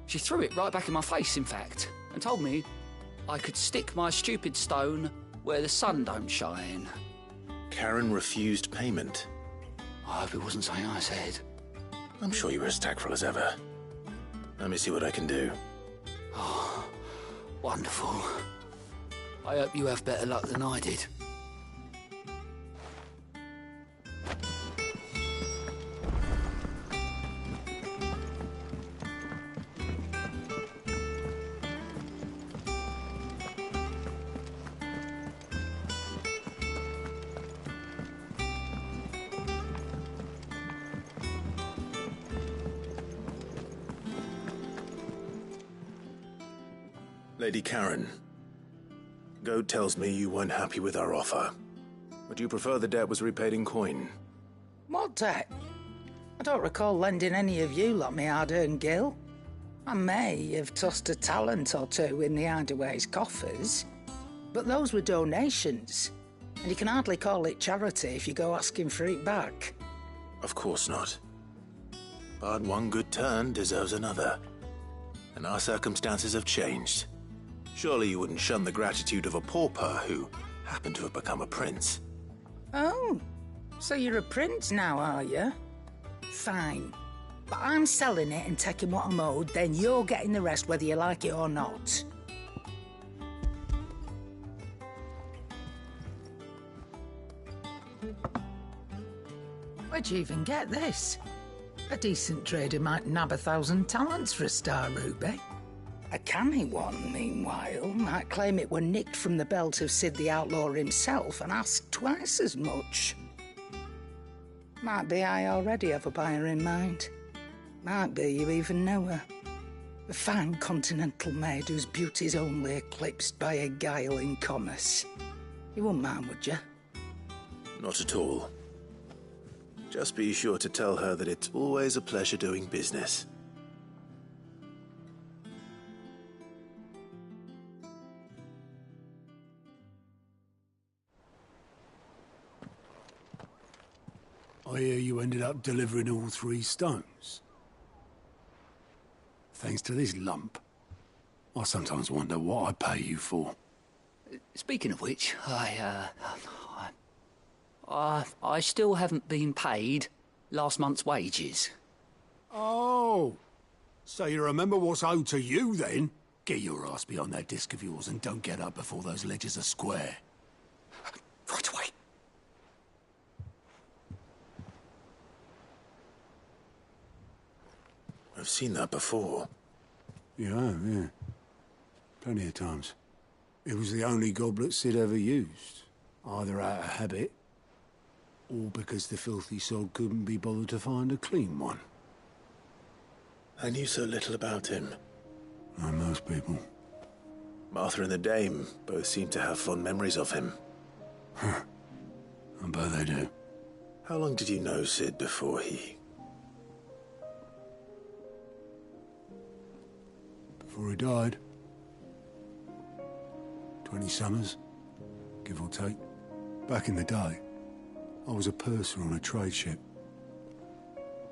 She threw it right back in my face, in fact, and told me I could stick my stupid stone where the sun don't shine. Karen refused payment. I hope it wasn't something I said. I'm sure you were as tactful as ever. Let me see what I can do. Oh, wonderful. I hope you have better luck than I did. Lady Karen, Goat tells me you weren't happy with our offer. Would you prefer the debt was repaid in coin? What debt? I don't recall lending any of you lot me hard-earned gil. I may have tossed a talent or two in the Hideaway's coffers, but those were donations, and you can hardly call it charity if you go asking for it back. Of course not. But one good turn deserves another. And our circumstances have changed. Surely you wouldn't shun the gratitude of a pauper who happened to have become a prince. Oh, so you're a prince now, are you? Fine. But I'm selling it and taking what I'm owed, then you're getting the rest whether you like it or not. Where'd you even get this? A decent trader might nab 1,000 talents for a star ruby. A canny one, meanwhile, might claim it were nicked from the belt of Sid the Outlaw himself and ask twice as much. Might be I already have a buyer in mind. Might be you even know her. A fine continental maid whose beauty's only eclipsed by a guile in commerce. You wouldn't mind, would you? Not at all. Just be sure to tell her that it's always a pleasure doing business. I hear you ended up delivering all 3 stones. Thanks to this lump. I sometimes wonder what I pay you for. Speaking of which, I still haven't been paid last month's wages. Oh, so you remember what's owed to you then? Get your ass behind that disc of yours and don't get up before those ledgers are square. Right away. I've seen that before. You have, yeah. Plenty of times. It was the only goblet Sid ever used. Either out of habit, or because the filthy sod couldn't be bothered to find a clean one. I knew so little about him. Like most people. Martha and the Dame both seem to have fond memories of him. Huh. I bet they do. How long did you know Sid before he... Before he died. 20 summers, give or take. Back in the day, I was a purser on a trade ship,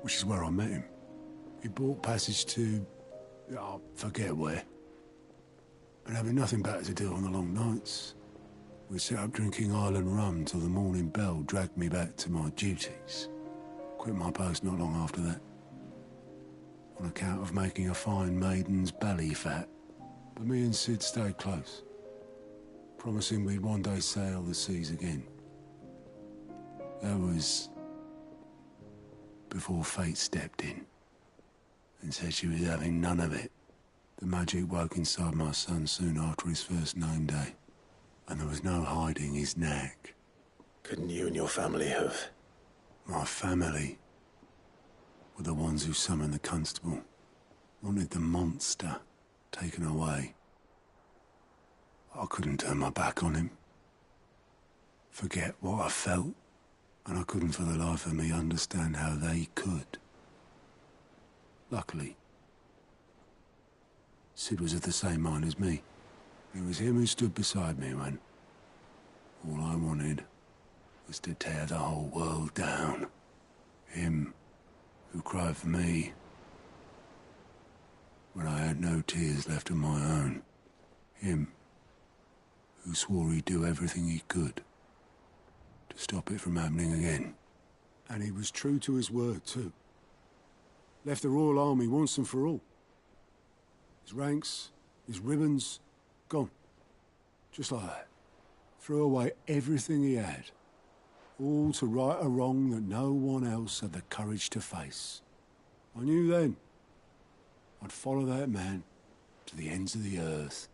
which is where I met him. He bought passage to... I forget where. And having nothing better to do on the long nights, we set up drinking island rum till the morning bell dragged me back to my duties. Quit my post not long after that. On account of making a fine maiden's belly fat. But me and Sid stayed close, promising we'd one day sail the seas again. That was before fate stepped in and said she was having none of it. The magic woke inside my son soon after his first name day, and there was no hiding his knack. Couldn't you and your family have... My family were the ones who summoned the constable. Wanted the monster taken away. I couldn't turn my back on him. Forget what I felt, and I couldn't for the life of me understand how they could. Luckily, Sid was of the same mind as me. It was him who stood beside me when all I wanted was to tear the whole world down. Him who cried for me when I had no tears left of my own. Him who swore he'd do everything he could to stop it from happening again. And he was true to his word, too. Left the Royal Army once and for all. His ranks, his ribbons, gone. Just like that. Threw away everything he had. All to right a wrong that no one else had the courage to face. I knew then I'd follow that man to the ends of the earth.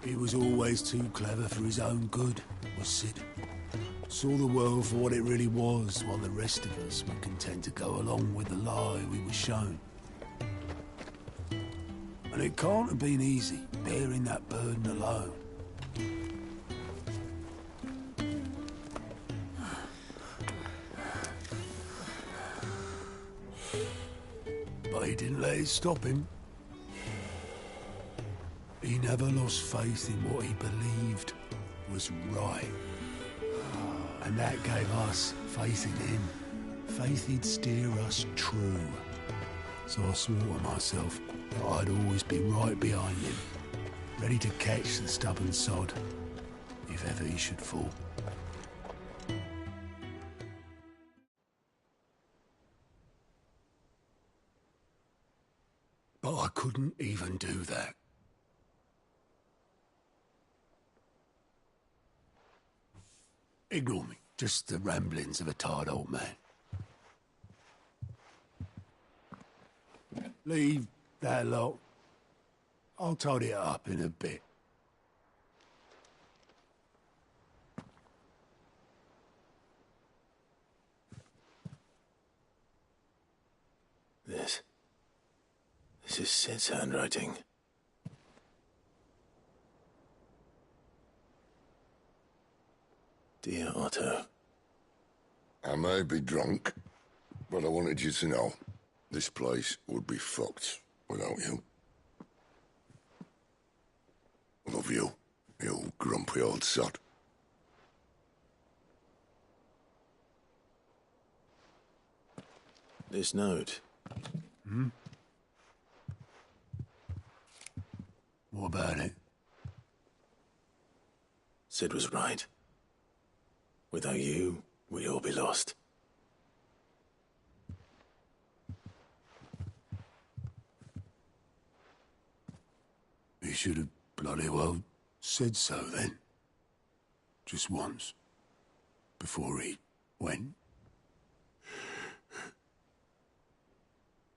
He was always too clever for his own good, was Sid. Saw the world for what it really was, while the rest of us were content to go along with the lie we were shown. And it can't have been easy, bearing that burden alone. But he didn't let it stop him. He never lost faith in what he believed was right. And that gave us faith in him. Faith he'd steer us true. So I swore to myself that I'd always be right behind him, ready to catch the stubborn sod, if ever he should fall. But I couldn't even do that. Ignore me. Just the ramblings of a tired old man. Leave that lot. I'll tidy it up in a bit. This is Sid's handwriting. Dear Otto. I may be drunk, but I wanted you to know this place would be fucked without you. Love you, you grumpy old sod. This note. Hmm? What about it? Sid was right. Without you, we'd all be lost. He should have bloody well said so then. Just once. Before he went.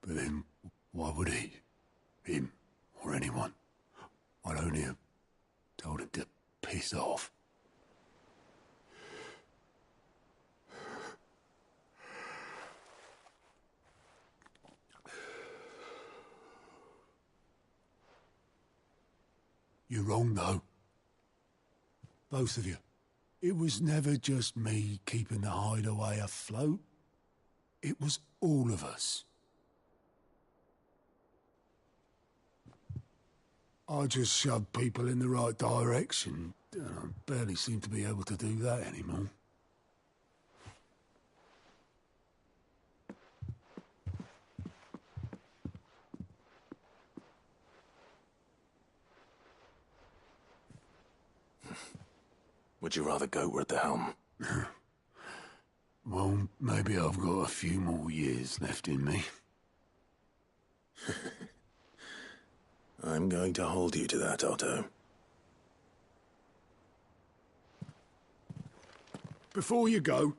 But then, why would he? Him, or anyone? I'd only have told him to piss off. You're wrong, though. Both of you. It was never just me keeping the hideaway afloat. It was all of us. I just shoved people in the right direction, and I barely seem to be able to do that anymore. Would you rather goat were at the helm? Well, maybe I've got a few more years left in me. I'm going to hold you to that, Otto. before you go,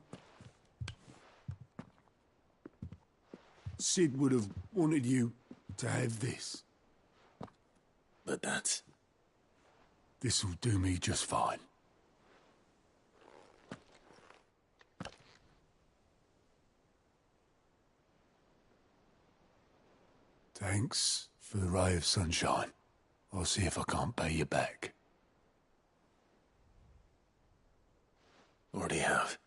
Sid would have wanted you to have this. But that's... This'll do me just fine. Thanks for the ray of sunshine. I'll see if I can't pay you back. Already have.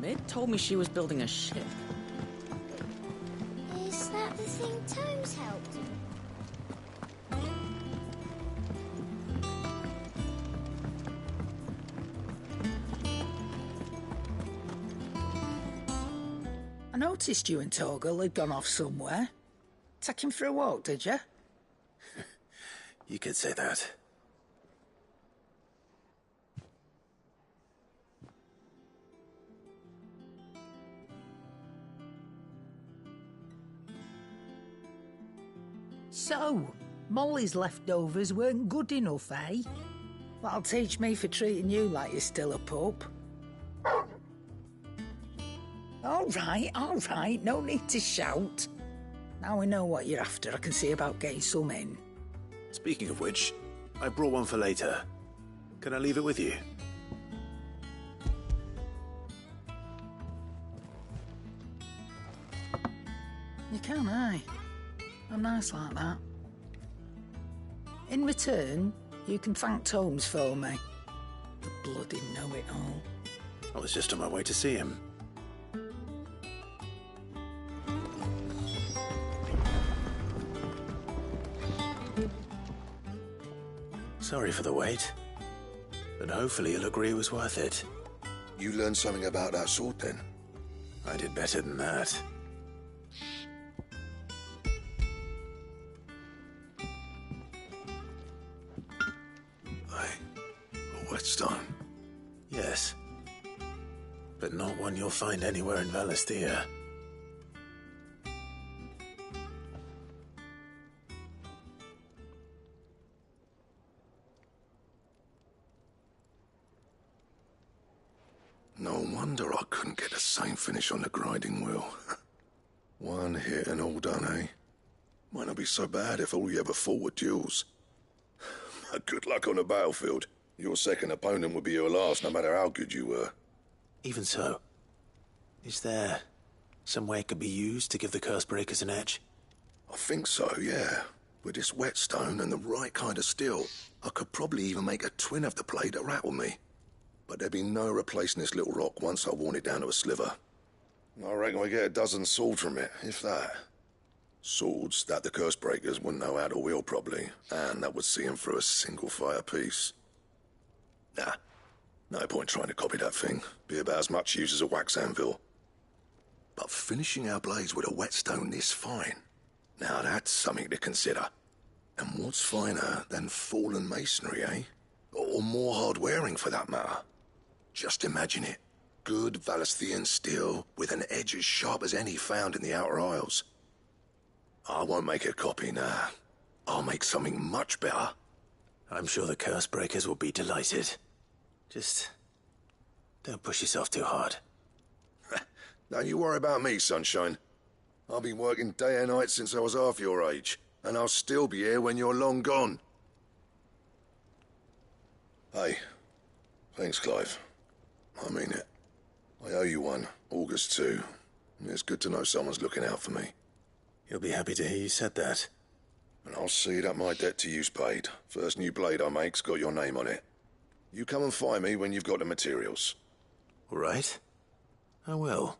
Mid told me she was building a ship. Is that the thing Tomes helped with? I noticed you and Torgal had gone off somewhere. Take him for a walk, did you? You could say that. So, Molly's leftovers weren't good enough, eh? That'll teach me for treating you like you're still a pup. All right, no need to shout. Now we know what you're after, I can see about getting some in. Speaking of which, I brought one for later. Can I leave it with you? You can, aye. I'm nice like that. In return, you can thank Tomes for me. The bloody know-it-all. I was just on my way to see him. Sorry for the wait, but hopefully you'll agree it was worth it. You learned something about that sword, then? I did better than that. A whetstone? Yes. But not one you'll find anywhere in Valisthea. No wonder I couldn't get the same finish on the grinding wheel. One hit and all done, eh? Might not be so bad if all you ever fought were duels. But good luck on the battlefield. Your second opponent would be your last, no matter how good you were. Even so, is there some way it could be used to give the curse breakers an edge? I think so, yeah. With this whetstone and the right kind of steel, I could probably even make a twin of the blade that rattled me. But there'd be no replacing this little rock once I worn it down to a sliver. I reckon we get a dozen swords from it, if that. Swords that the curse breakers wouldn't know how to wield properly, and that would see them through a single fire piece. Nah, no point trying to copy that thing. Be about as much use as a wax anvil. But finishing our blades with a whetstone this fine, now that's something to consider. And what's finer than fallen masonry, eh? Or more hard-wearing, for that matter. Just imagine it. Good Valisthean steel with an edge as sharp as any found in the Outer Isles. I won't make a copy, nah. I'll make something much better. I'm sure the curse breakers will be delighted. Just don't push yourself too hard. Don't you worry about me, sunshine. I've been working day and night since I was half your age, and I'll still be here when you're long gone. Hey, thanks, Clive. I mean it. I owe you one, August too. It's good to know someone's looking out for me. You'll be happy to hear you said that. And I'll see that my debt to you's paid. First new blade I make's got your name on it. You come and find me when you've got the materials. All right. I will.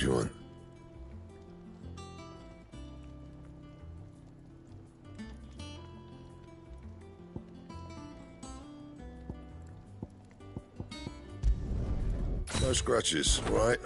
do you want? No scratches, right?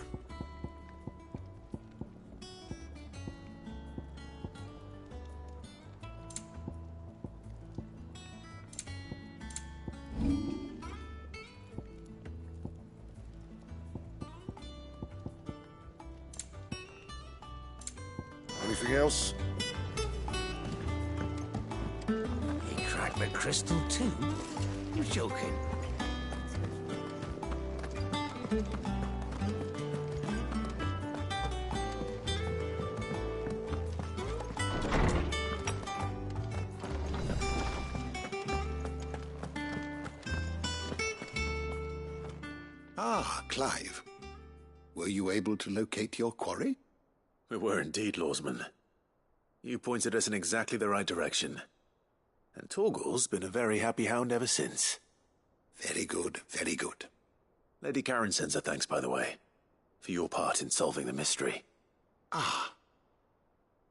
Anything else? He cracked the crystal too? You're joking. Ah, Clive. Were you able to locate your quarry? We were indeed, Lawsman. You pointed us in exactly the right direction. And Torgal's been a very happy hound ever since. Very good, very good. Lady Karen sends her thanks, by the way, for your part in solving the mystery. Ah.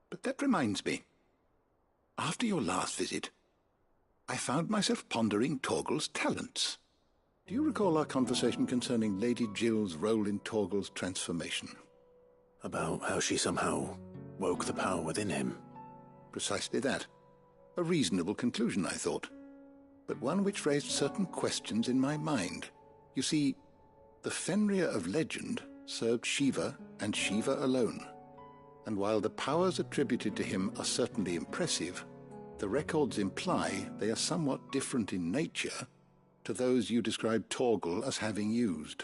But that reminds me. After your last visit, I found myself pondering Torgal's talents. Do you recall our conversation concerning Lady Jill's role in Torgal's transformation? About how she somehow woke the power within him. Precisely that. A reasonable conclusion, I thought, but one which raised certain questions in my mind. You see, the Fenrir of legend served Shiva and Shiva alone, and while the powers attributed to him are certainly impressive, the records imply they are somewhat different in nature to those you describe Torgal as having used.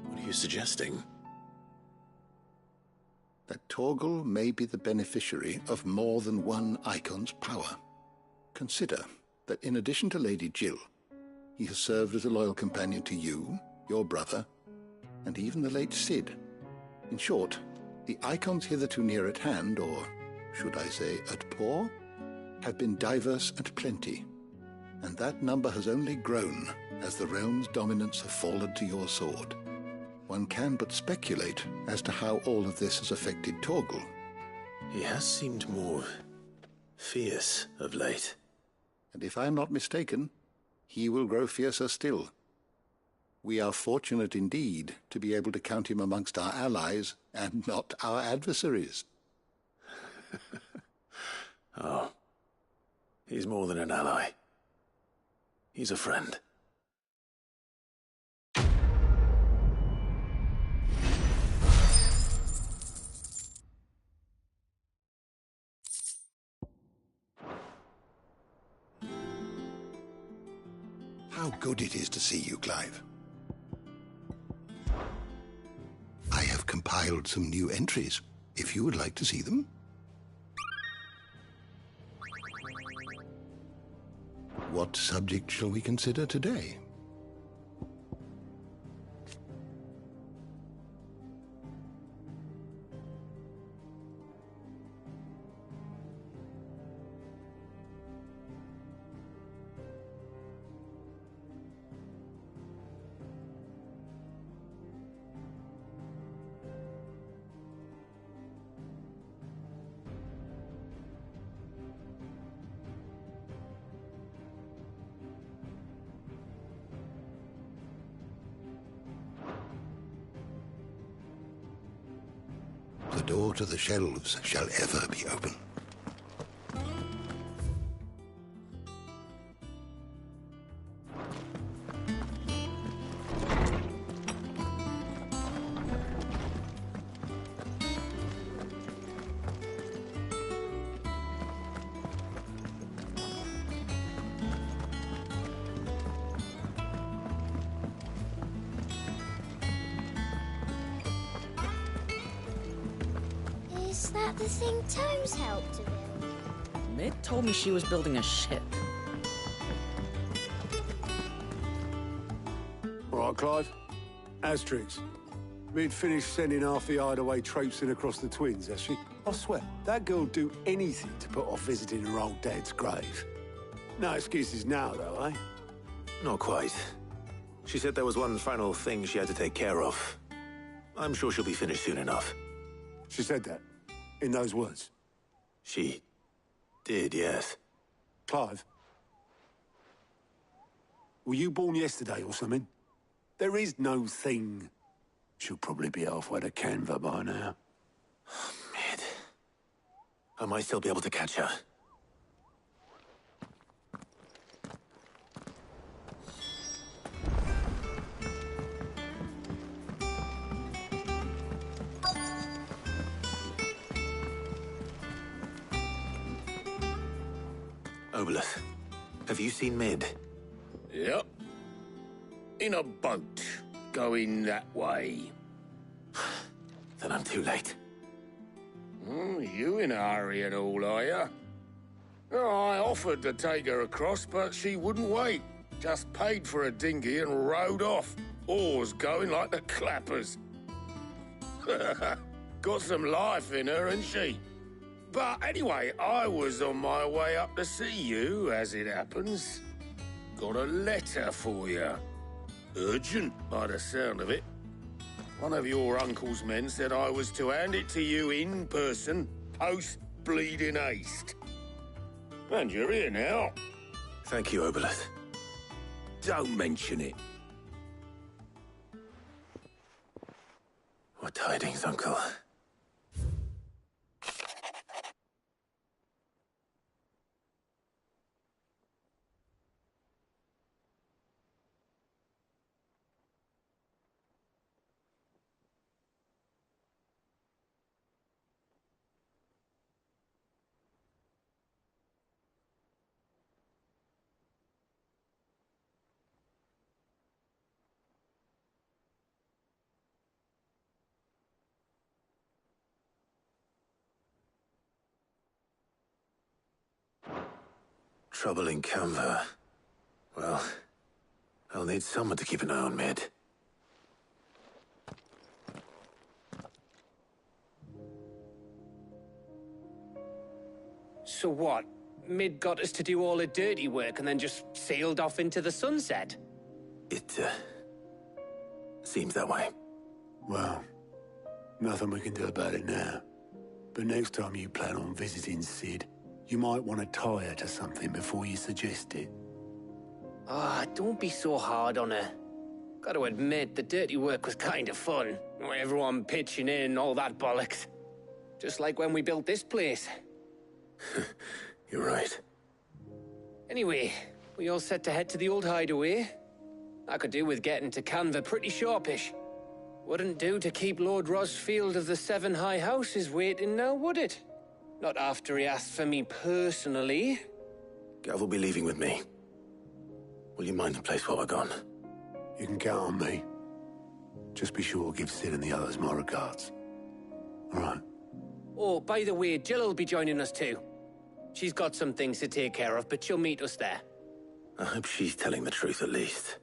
What are you suggesting? That Torgal may be the beneficiary of more than one icon's power. Consider that in addition to Lady Jill, he has served as a loyal companion to you, your brother, and even the late Cid. In short, the icons hitherto near at hand, or should I say at paw, have been diverse and plenty, and that number has only grown as the realm's dominance have fallen to your sword. One can but speculate as to how all of this has affected Torgal. He has seemed more fierce of late. And if I am not mistaken, he will grow fiercer still. We are fortunate indeed to be able to count him amongst our allies and not our adversaries. Oh, he's more than an ally. He's a friend. How good it is to see you, Clive. I have compiled some new entries, if you would like to see them. What subject shall we consider today? The door to the shelves shall ever be open. Is that the thing Tomes helped to build? Mid told me she was building a ship. All right, Clive. Asterix. Mid finished sending half the hideaway traipsing across the twins, has she? I swear, that girl'd do anything to put off visiting her old dad's grave. No excuses now, though, eh? Not quite. She said there was one final thing she had to take care of. I'm sure she'll be finished soon enough. She said that? In those words? She did, yes. Clive? Were you born yesterday or something? There is no thing. She'll probably be halfway to Canva by now. Mid. I might still be able to catch her. Obolus, have you seen Mid? Yep. In a boat, going that way. Then I'm too late. You in a hurry and all, are you? Oh, I offered to take her across, but she wouldn't wait. Just paid for a dinghy and rowed off. Oars going like the clappers. Got some life in her, ain't she? But anyway, I was on my way up to see you, as it happens. Got a letter for you. Urgent, by the sound of it. One of your uncle's men said I was to hand it to you in person, post-bleeding haste. And you're here now. Thank you, Obolus. Don't mention it. What tidings, Uncle? Trouble in Canva. Well, I'll need someone to keep an eye on Mid. So what? Mid got us to do all the dirty work and then just sailed off into the sunset? It, seems that way. Well, nothing we can do about it now. But next time you plan on visiting Sid, you might want to tie her to something before you suggest it. Ah, don't be so hard on her. Gotta admit, the dirty work was kind of fun. Everyone pitching in, all that bollocks. Just like when we built this place. You're right. Anyway, we all set to head to the old hideaway. I could do with getting to Canva pretty sharpish. Wouldn't do to keep Lord Rosfield of the Seven High Houses waiting now, would it? Not after he asked for me personally. Gav will be leaving with me. Will you mind the place while we're gone? You can count on me. Just be sure to give Sid and the others my regards. All right. Oh, by the way, Jill will be joining us too. She's got some things to take care of, but she'll meet us there. I hope she's telling the truth at least.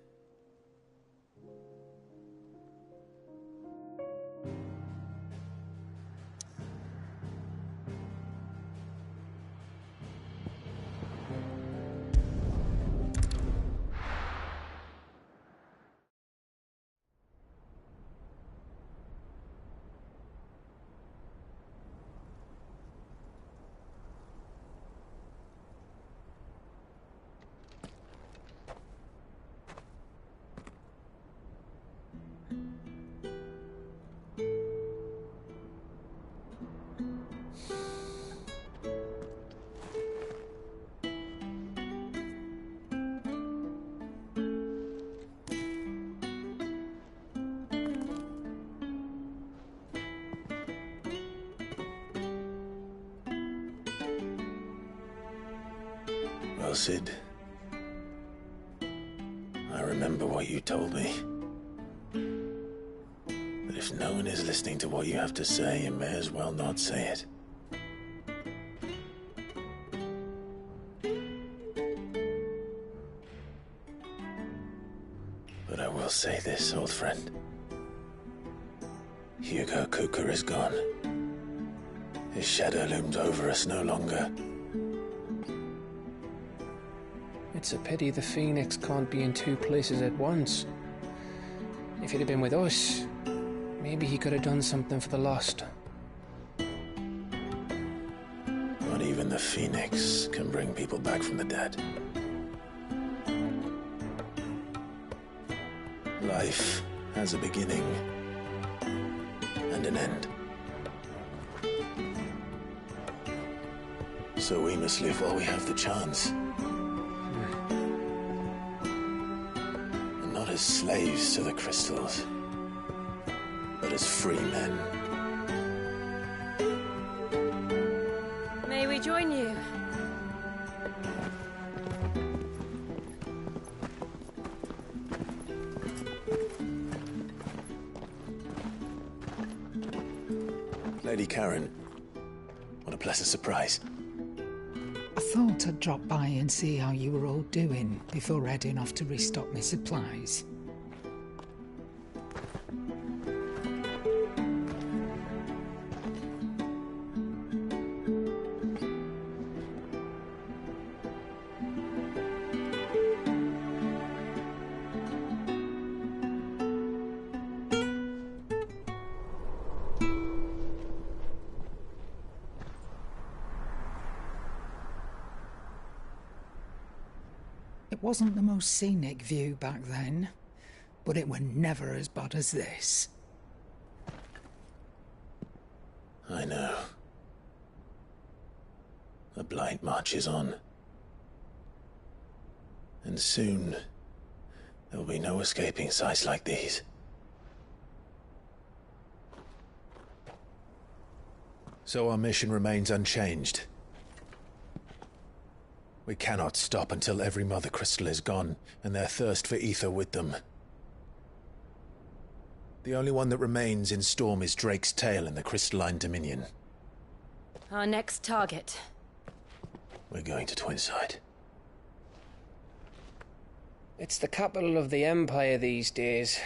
Well, Sid, I remember what you told me. That if no one is listening to what you have to say, you may as well not say it. But I will say this, old friend. Hugo Kuka is gone. His shadow looms over us no longer. It's a pity the Phoenix can't be in two places at once. If he'd have been with us, maybe he could have done something for the lost. when the Phoenix can bring people back from the dead. Life has a beginning and an end. So we must live while we have the chance. And not as slaves to the crystals, but as free men. May we join you? Lady Karen, what a pleasant surprise. I thought I'd drop by and see how you were all doing before heading off to restock my supplies. It wasn't the most scenic view back then, but it were never as bad as this. I know. The blight marches on. And soon, there will be no escaping sights like these. So our mission remains unchanged. We cannot stop until every Mother Crystal is gone, and their thirst for ether with them. The only one that remains in Storm is Drake's Tail in the Crystalline Dominion. Our next target. We're going to Twinside. It's the capital of the Empire these days.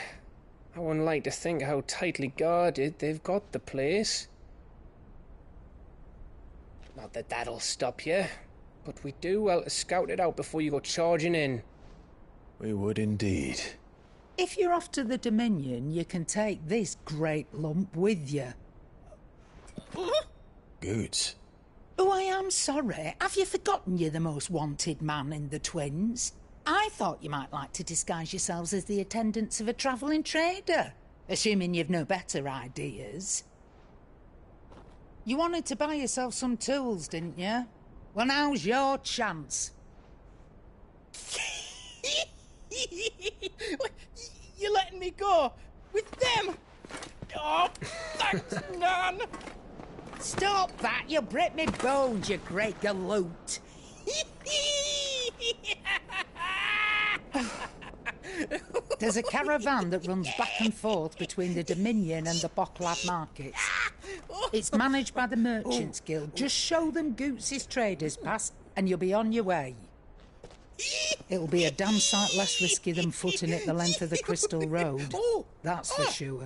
I wouldn't like to think how tightly guarded they've got the place. Not that that'll stop you, but we do well to scout it out before you go charging in. We would indeed. If you're off to the Dominion, you can take this great lump with you. Goods. Oh, I am sorry. Have you forgotten you're the most wanted man in the Twins? I thought you might like to disguise yourselves as the attendants of a travelling trader, assuming you've no better ideas. You wanted to buy yourself some tools, didn't you? Well, now's your chance. You're letting me go? With them? Oh, thanks, Nan! Stop that! You'll break me bones, you great galoot! There's a caravan that runs back and forth between the Dominion and the Bocklad markets. It's managed by the Merchants Guild. Just show them Goots' traders pass and you'll be on your way. It'll be a damn sight less risky than footing it the length of the Crystal Road. That's for sure.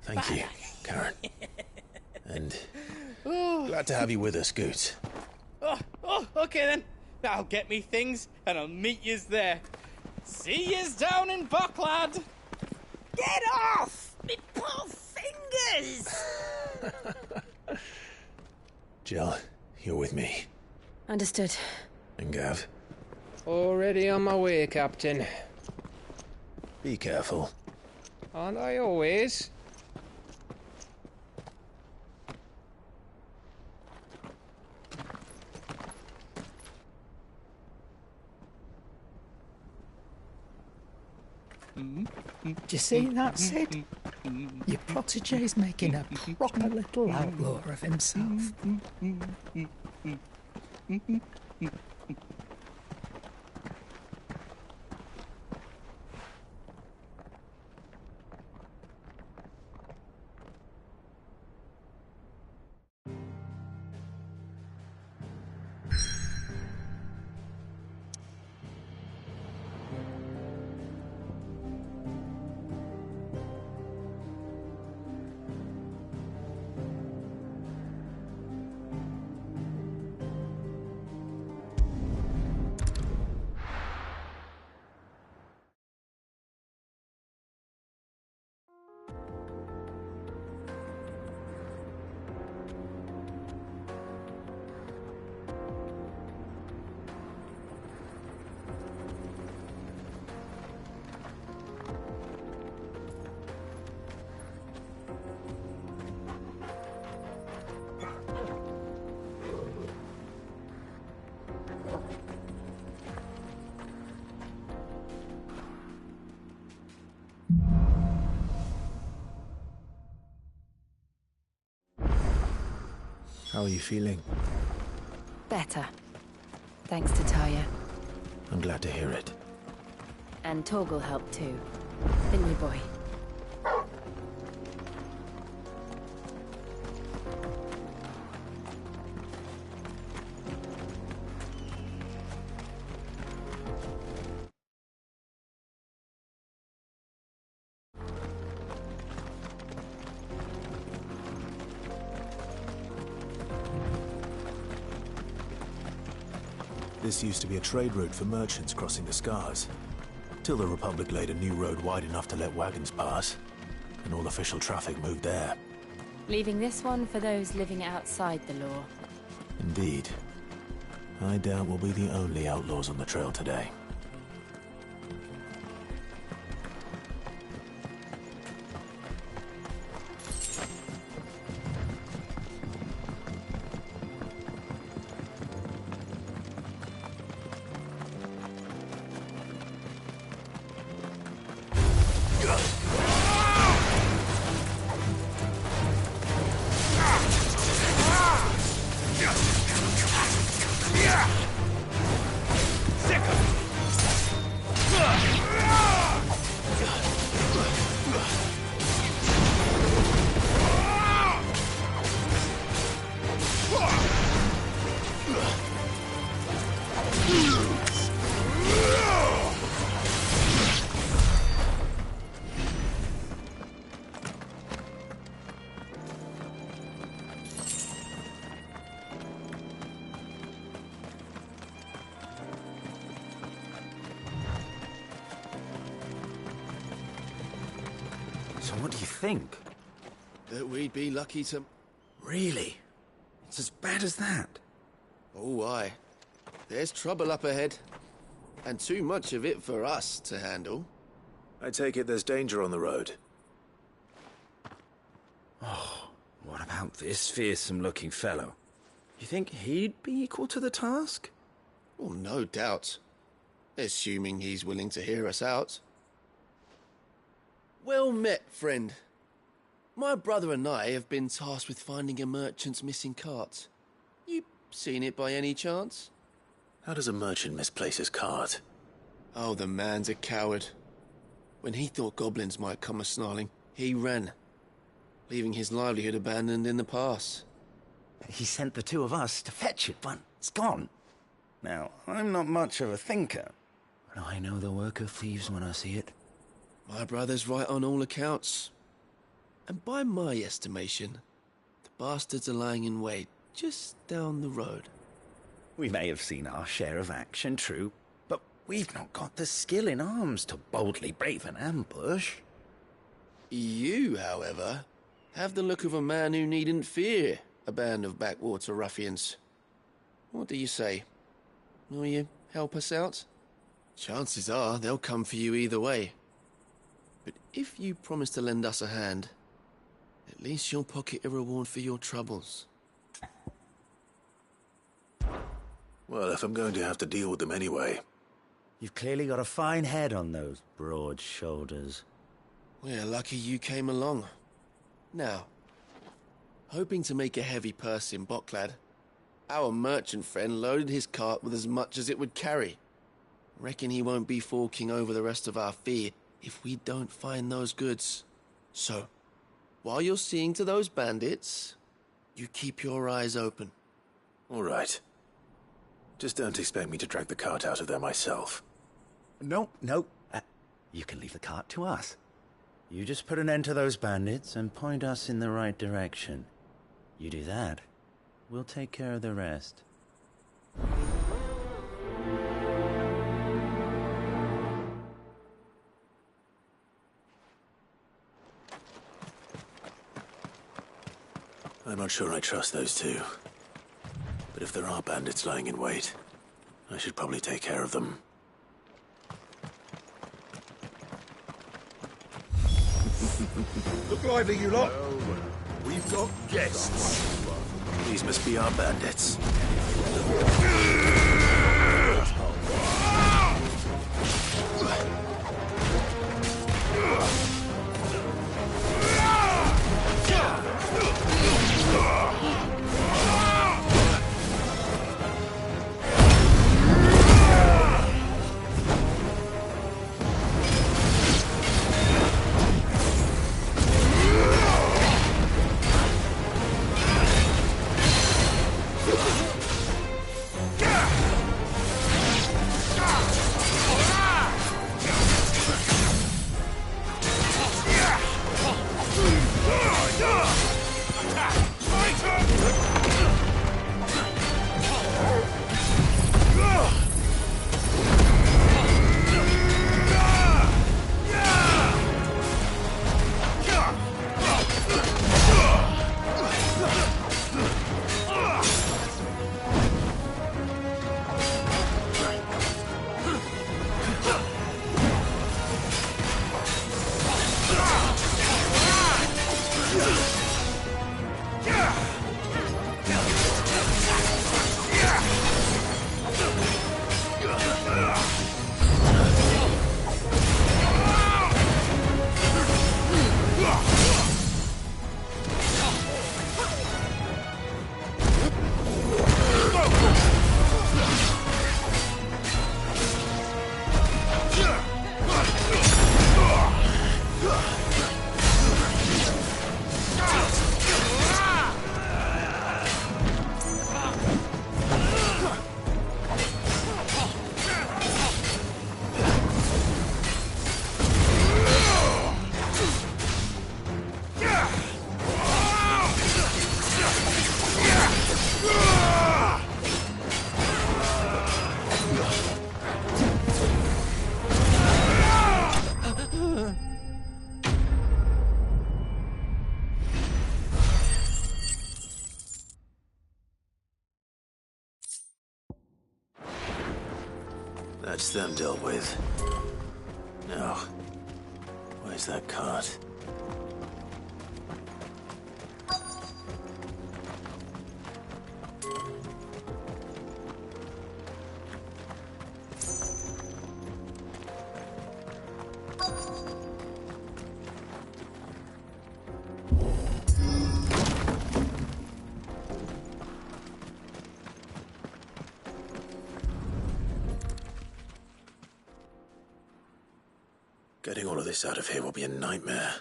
Thank you, Karen. And glad to have you with us, Goots. Okay then. I'll get me things and I'll meet yous there. See yous down in Bocklad. Get off! Me poor fingers! Jill, you're with me. Understood. And Gav? Already on my way, Captain. Be careful. Aren't I always? Do you see that, Sid? Your protege's making a proper little outlaw of himself. How are you feeling? Better. Thanks to Taya. I'm glad to hear it. And Torgal helped too. Didn't you, boy? This used to be a trade route for merchants crossing the Scars, till the Republic laid a new road wide enough to let wagons pass, and all official traffic moved there. Leaving this one for those living outside the law. Indeed. I doubt we'll be the only outlaws on the trail today. So what do you think? That we'd be lucky to... Really? It's as bad as that? Oh, aye. There's trouble up ahead. And too much of it for us to handle. I take it there's danger on the road. Oh, what about this fearsome-looking fellow? You think he'd be equal to the task? Well, no doubt. Assuming he's willing to hear us out. Well met, friend. My brother and I have been tasked with finding a merchant's missing cart. You seen it by any chance? How does a merchant misplace his cart? Oh, the man's a coward. When he thought goblins might come a-snarling, he ran, leaving his livelihood abandoned in the pass. He sent the two of us to fetch it, but it's gone. Now, I'm not much of a thinker, but I know the work of thieves when I see it. My brother's right on all accounts. And by my estimation, the bastards are lying in wait just down the road. We may have seen our share of action, true, but we've not got the skill in arms to boldly brave an ambush. You, however, have the look of a man who needn't fear a band of backwater ruffians. What do you say? Will you help us out? Chances are they'll come for you either way. But if you promise to lend us a hand, at least you'll pocket a reward for your troubles. Well, if I'm going to have to deal with them anyway. You've clearly got a fine head on those broad shoulders. We're lucky you came along. Now, hoping to make a heavy purse in Boklad, our merchant friend loaded his cart with as much as it would carry. Reckon he won't be forking over the rest of our fee if we don't find those goods. So, while you're seeing to those bandits, you keep your eyes open. All right. Just don't expect me to drag the cart out of there myself. No. You can leave the cart to us. You just put an end to those bandits and point us in the right direction. You do that, we'll take care of the rest. I'm not sure I trust those two. But if there are bandits lying in wait, I should probably take care of them. Look lively, you lot. We've got guests. These must be our bandits. That's them dealt with. Now, where's that cart? Getting all of this out of here will be a nightmare.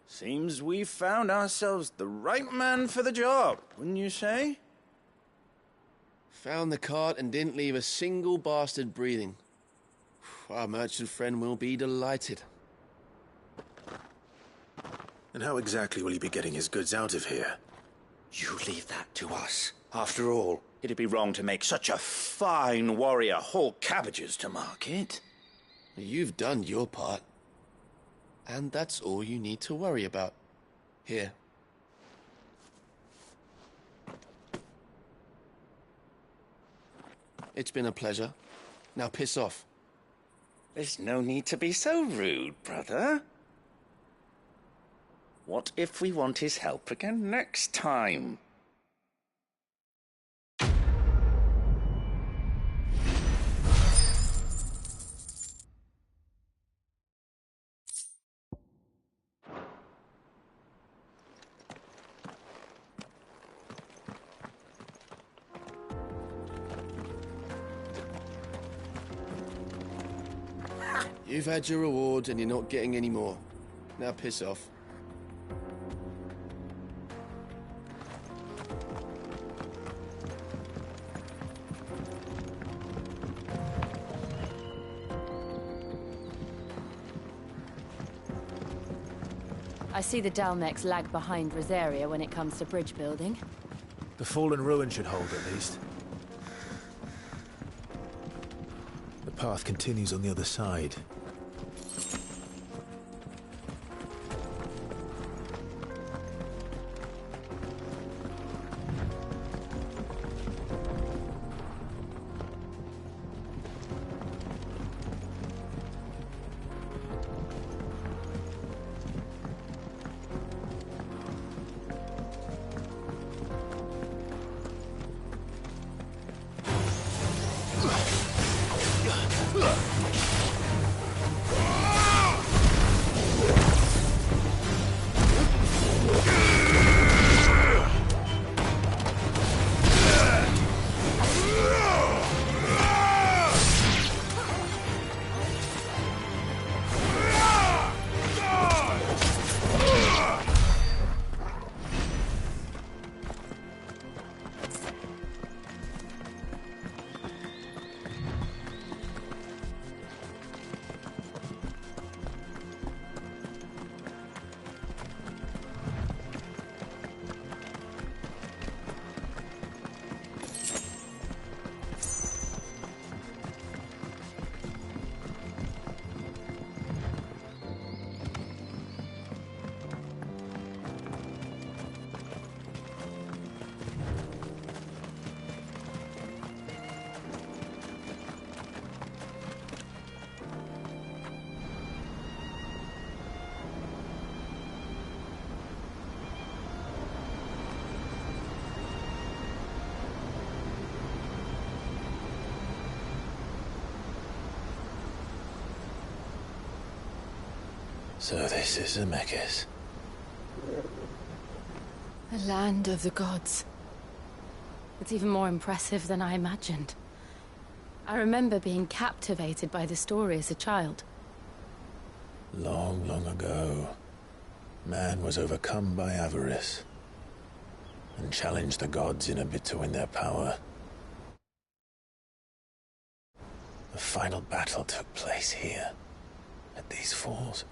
Seems we've found ourselves the right man for the job, wouldn't you say? Found the cart and didn't leave a single bastard breathing. Our merchant friend will be delighted. And how exactly will he be getting his goods out of here? You leave that to us. After all, it'd be wrong to make such a fine warrior haul cabbages to market. You've done your part. And that's all you need to worry about. Here. It's been a pleasure. Now piss off. There's no need to be so rude, brother. What if we want his help again next time? You've had your reward and you're not getting any more. Now piss off. I see the Dalmex lag behind Rosaria when it comes to bridge building. The fallen ruin should hold at least. The path continues on the other side. So this is Zemeckis. The land of the gods. It's even more impressive than I imagined. I remember being captivated by the story as a child. Long, long ago, man was overcome by avarice and challenged the gods in a bid to win their power. The final battle took place here, at these falls.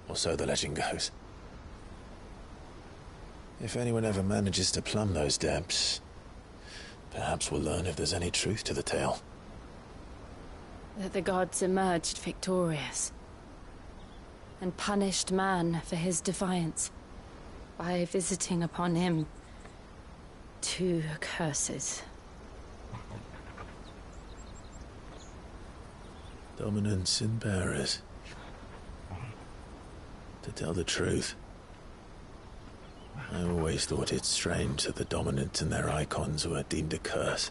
Or so the legend goes. If anyone ever manages to plumb those depths, perhaps we'll learn if there's any truth to the tale. That the gods emerged victorious and punished man for his defiance by visiting upon him 2 curses. Dominants and bearers. To tell the truth, I always thought it strange that the dominant and their icons were deemed a curse.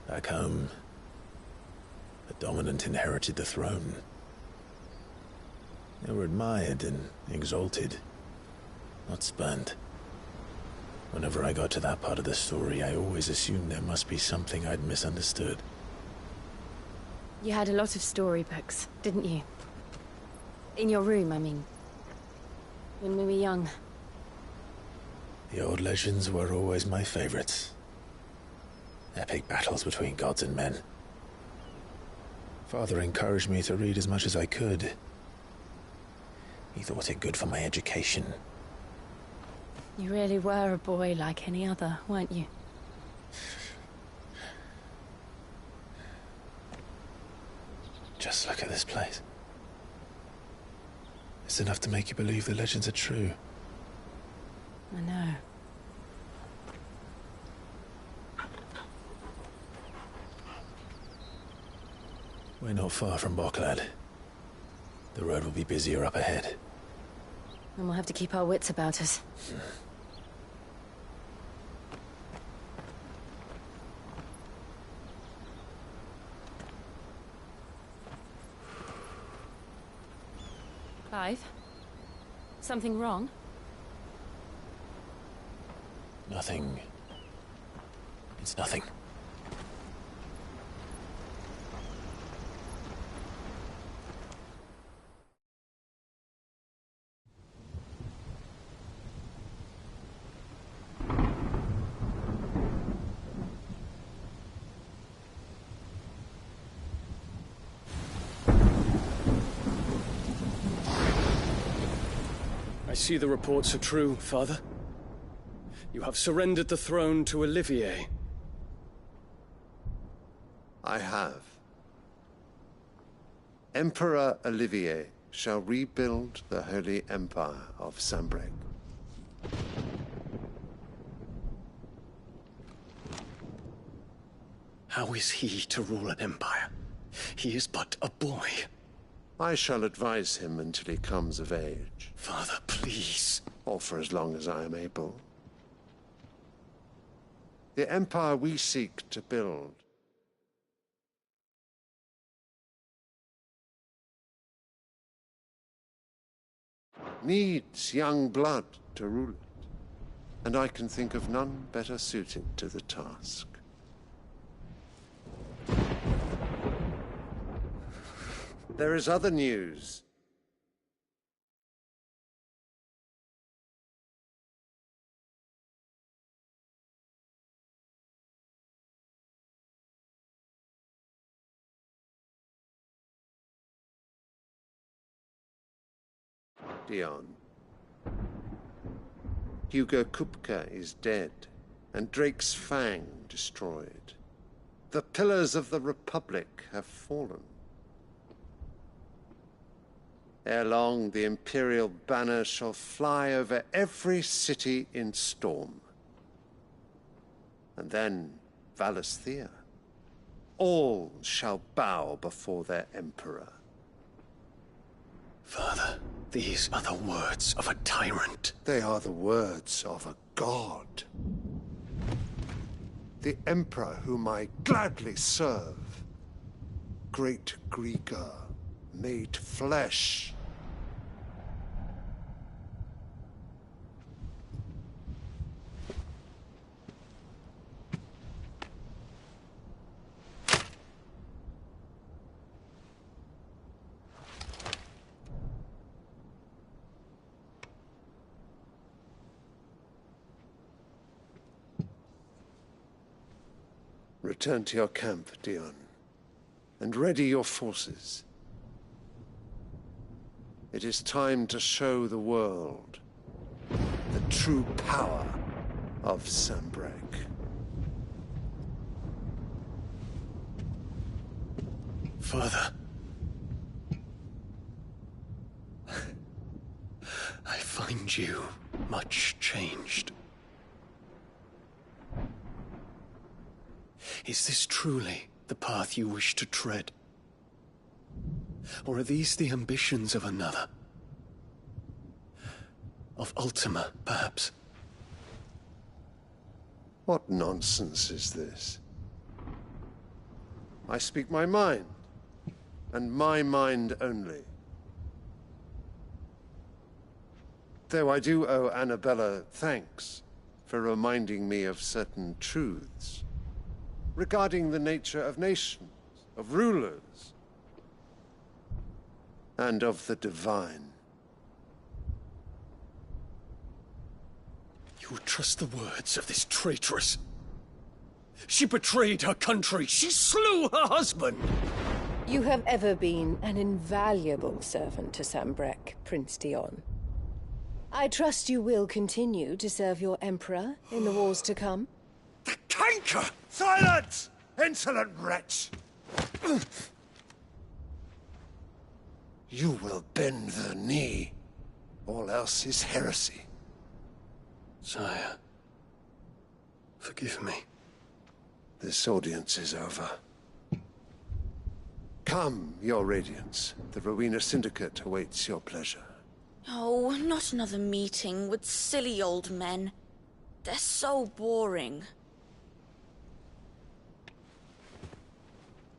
Back home, the dominant inherited the throne. They were admired and exalted, not spurned. Whenever I got to that part of the story, I always assumed there must be something I'd misunderstood. You had a lot of storybooks, didn't you? In your room, I mean. When we were young. The old legends were always my favorites. Epic battles between gods and men. Father encouraged me to read as much as I could. He thought it good for my education. You really were a boy like any other, weren't you? Just look at this place. It's enough to make you believe the legends are true. I know. We're not far from Boklad. The road will be busier up ahead. And we'll have to keep our wits about us. Clive? Something wrong? Nothing. It's nothing. I see the reports are true, Father. You have surrendered the throne to Olivier. I have. Emperor Olivier shall rebuild the Holy Empire of Sanbreque. How is he to rule an empire? He is but a boy. I shall advise him until he comes of age. Father, please. Or for as long as I am able. The empire we seek to build needs young blood to rule it, and I can think of none better suited to the task. There is other news. Dion. Hugo Kupka is dead, and Drake's Fang destroyed. The pillars of the Republic have fallen. Ere long, the Imperial banner shall fly over every city in Storm. And then Valisthea. All shall bow before their Emperor. Father, these are the words of a tyrant. They are the words of a god. The Emperor whom I gladly serve. Great Grieger, made flesh. Return to your camp, Dion, and ready your forces. It is time to show the world the true power of Sanbreque. Father. I find you much changed. Is this truly the path you wish to tread? Or are these the ambitions of another? Of Ultima, perhaps? What nonsense is this? I speak my mind, and my mind only. Though I do owe Annabella thanks for reminding me of certain truths regarding the nature of nations, of rulers, and of the divine. You would trust the words of this traitress? She betrayed her country. She slew her husband. You have ever been an invaluable servant to Sambrek, Prince Dion. I trust you will continue to serve your Emperor in the wars to come. The canker! Silence! Insolent wretch! You will bend the knee. All else is heresy. Sire, forgive me. This audience is over. Come, your Radiance. The Rowena Syndicate awaits your pleasure. Oh, not another meeting with silly old men. They're so boring.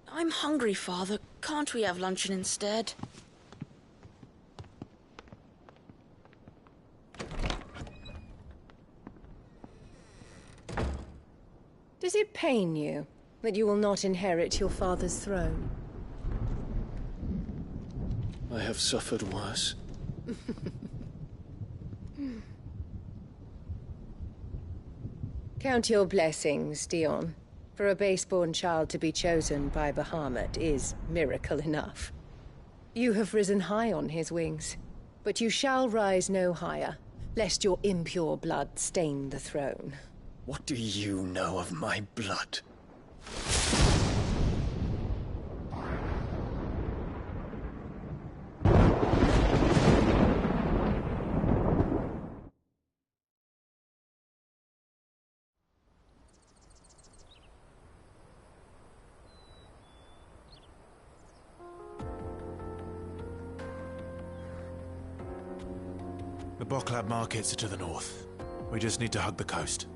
I'm hungry, Father. Can't we have luncheon instead? Does it pain you that you will not inherit your father's throne? I have suffered worse. Count your blessings, Dion. For a base-born child to be chosen by Bahamut is miracle enough. You have risen high on his wings, but you shall rise no higher, lest your impure blood stain the throne. What do you know of my blood? The Boklab markets are to the north. We just need to hug the coast.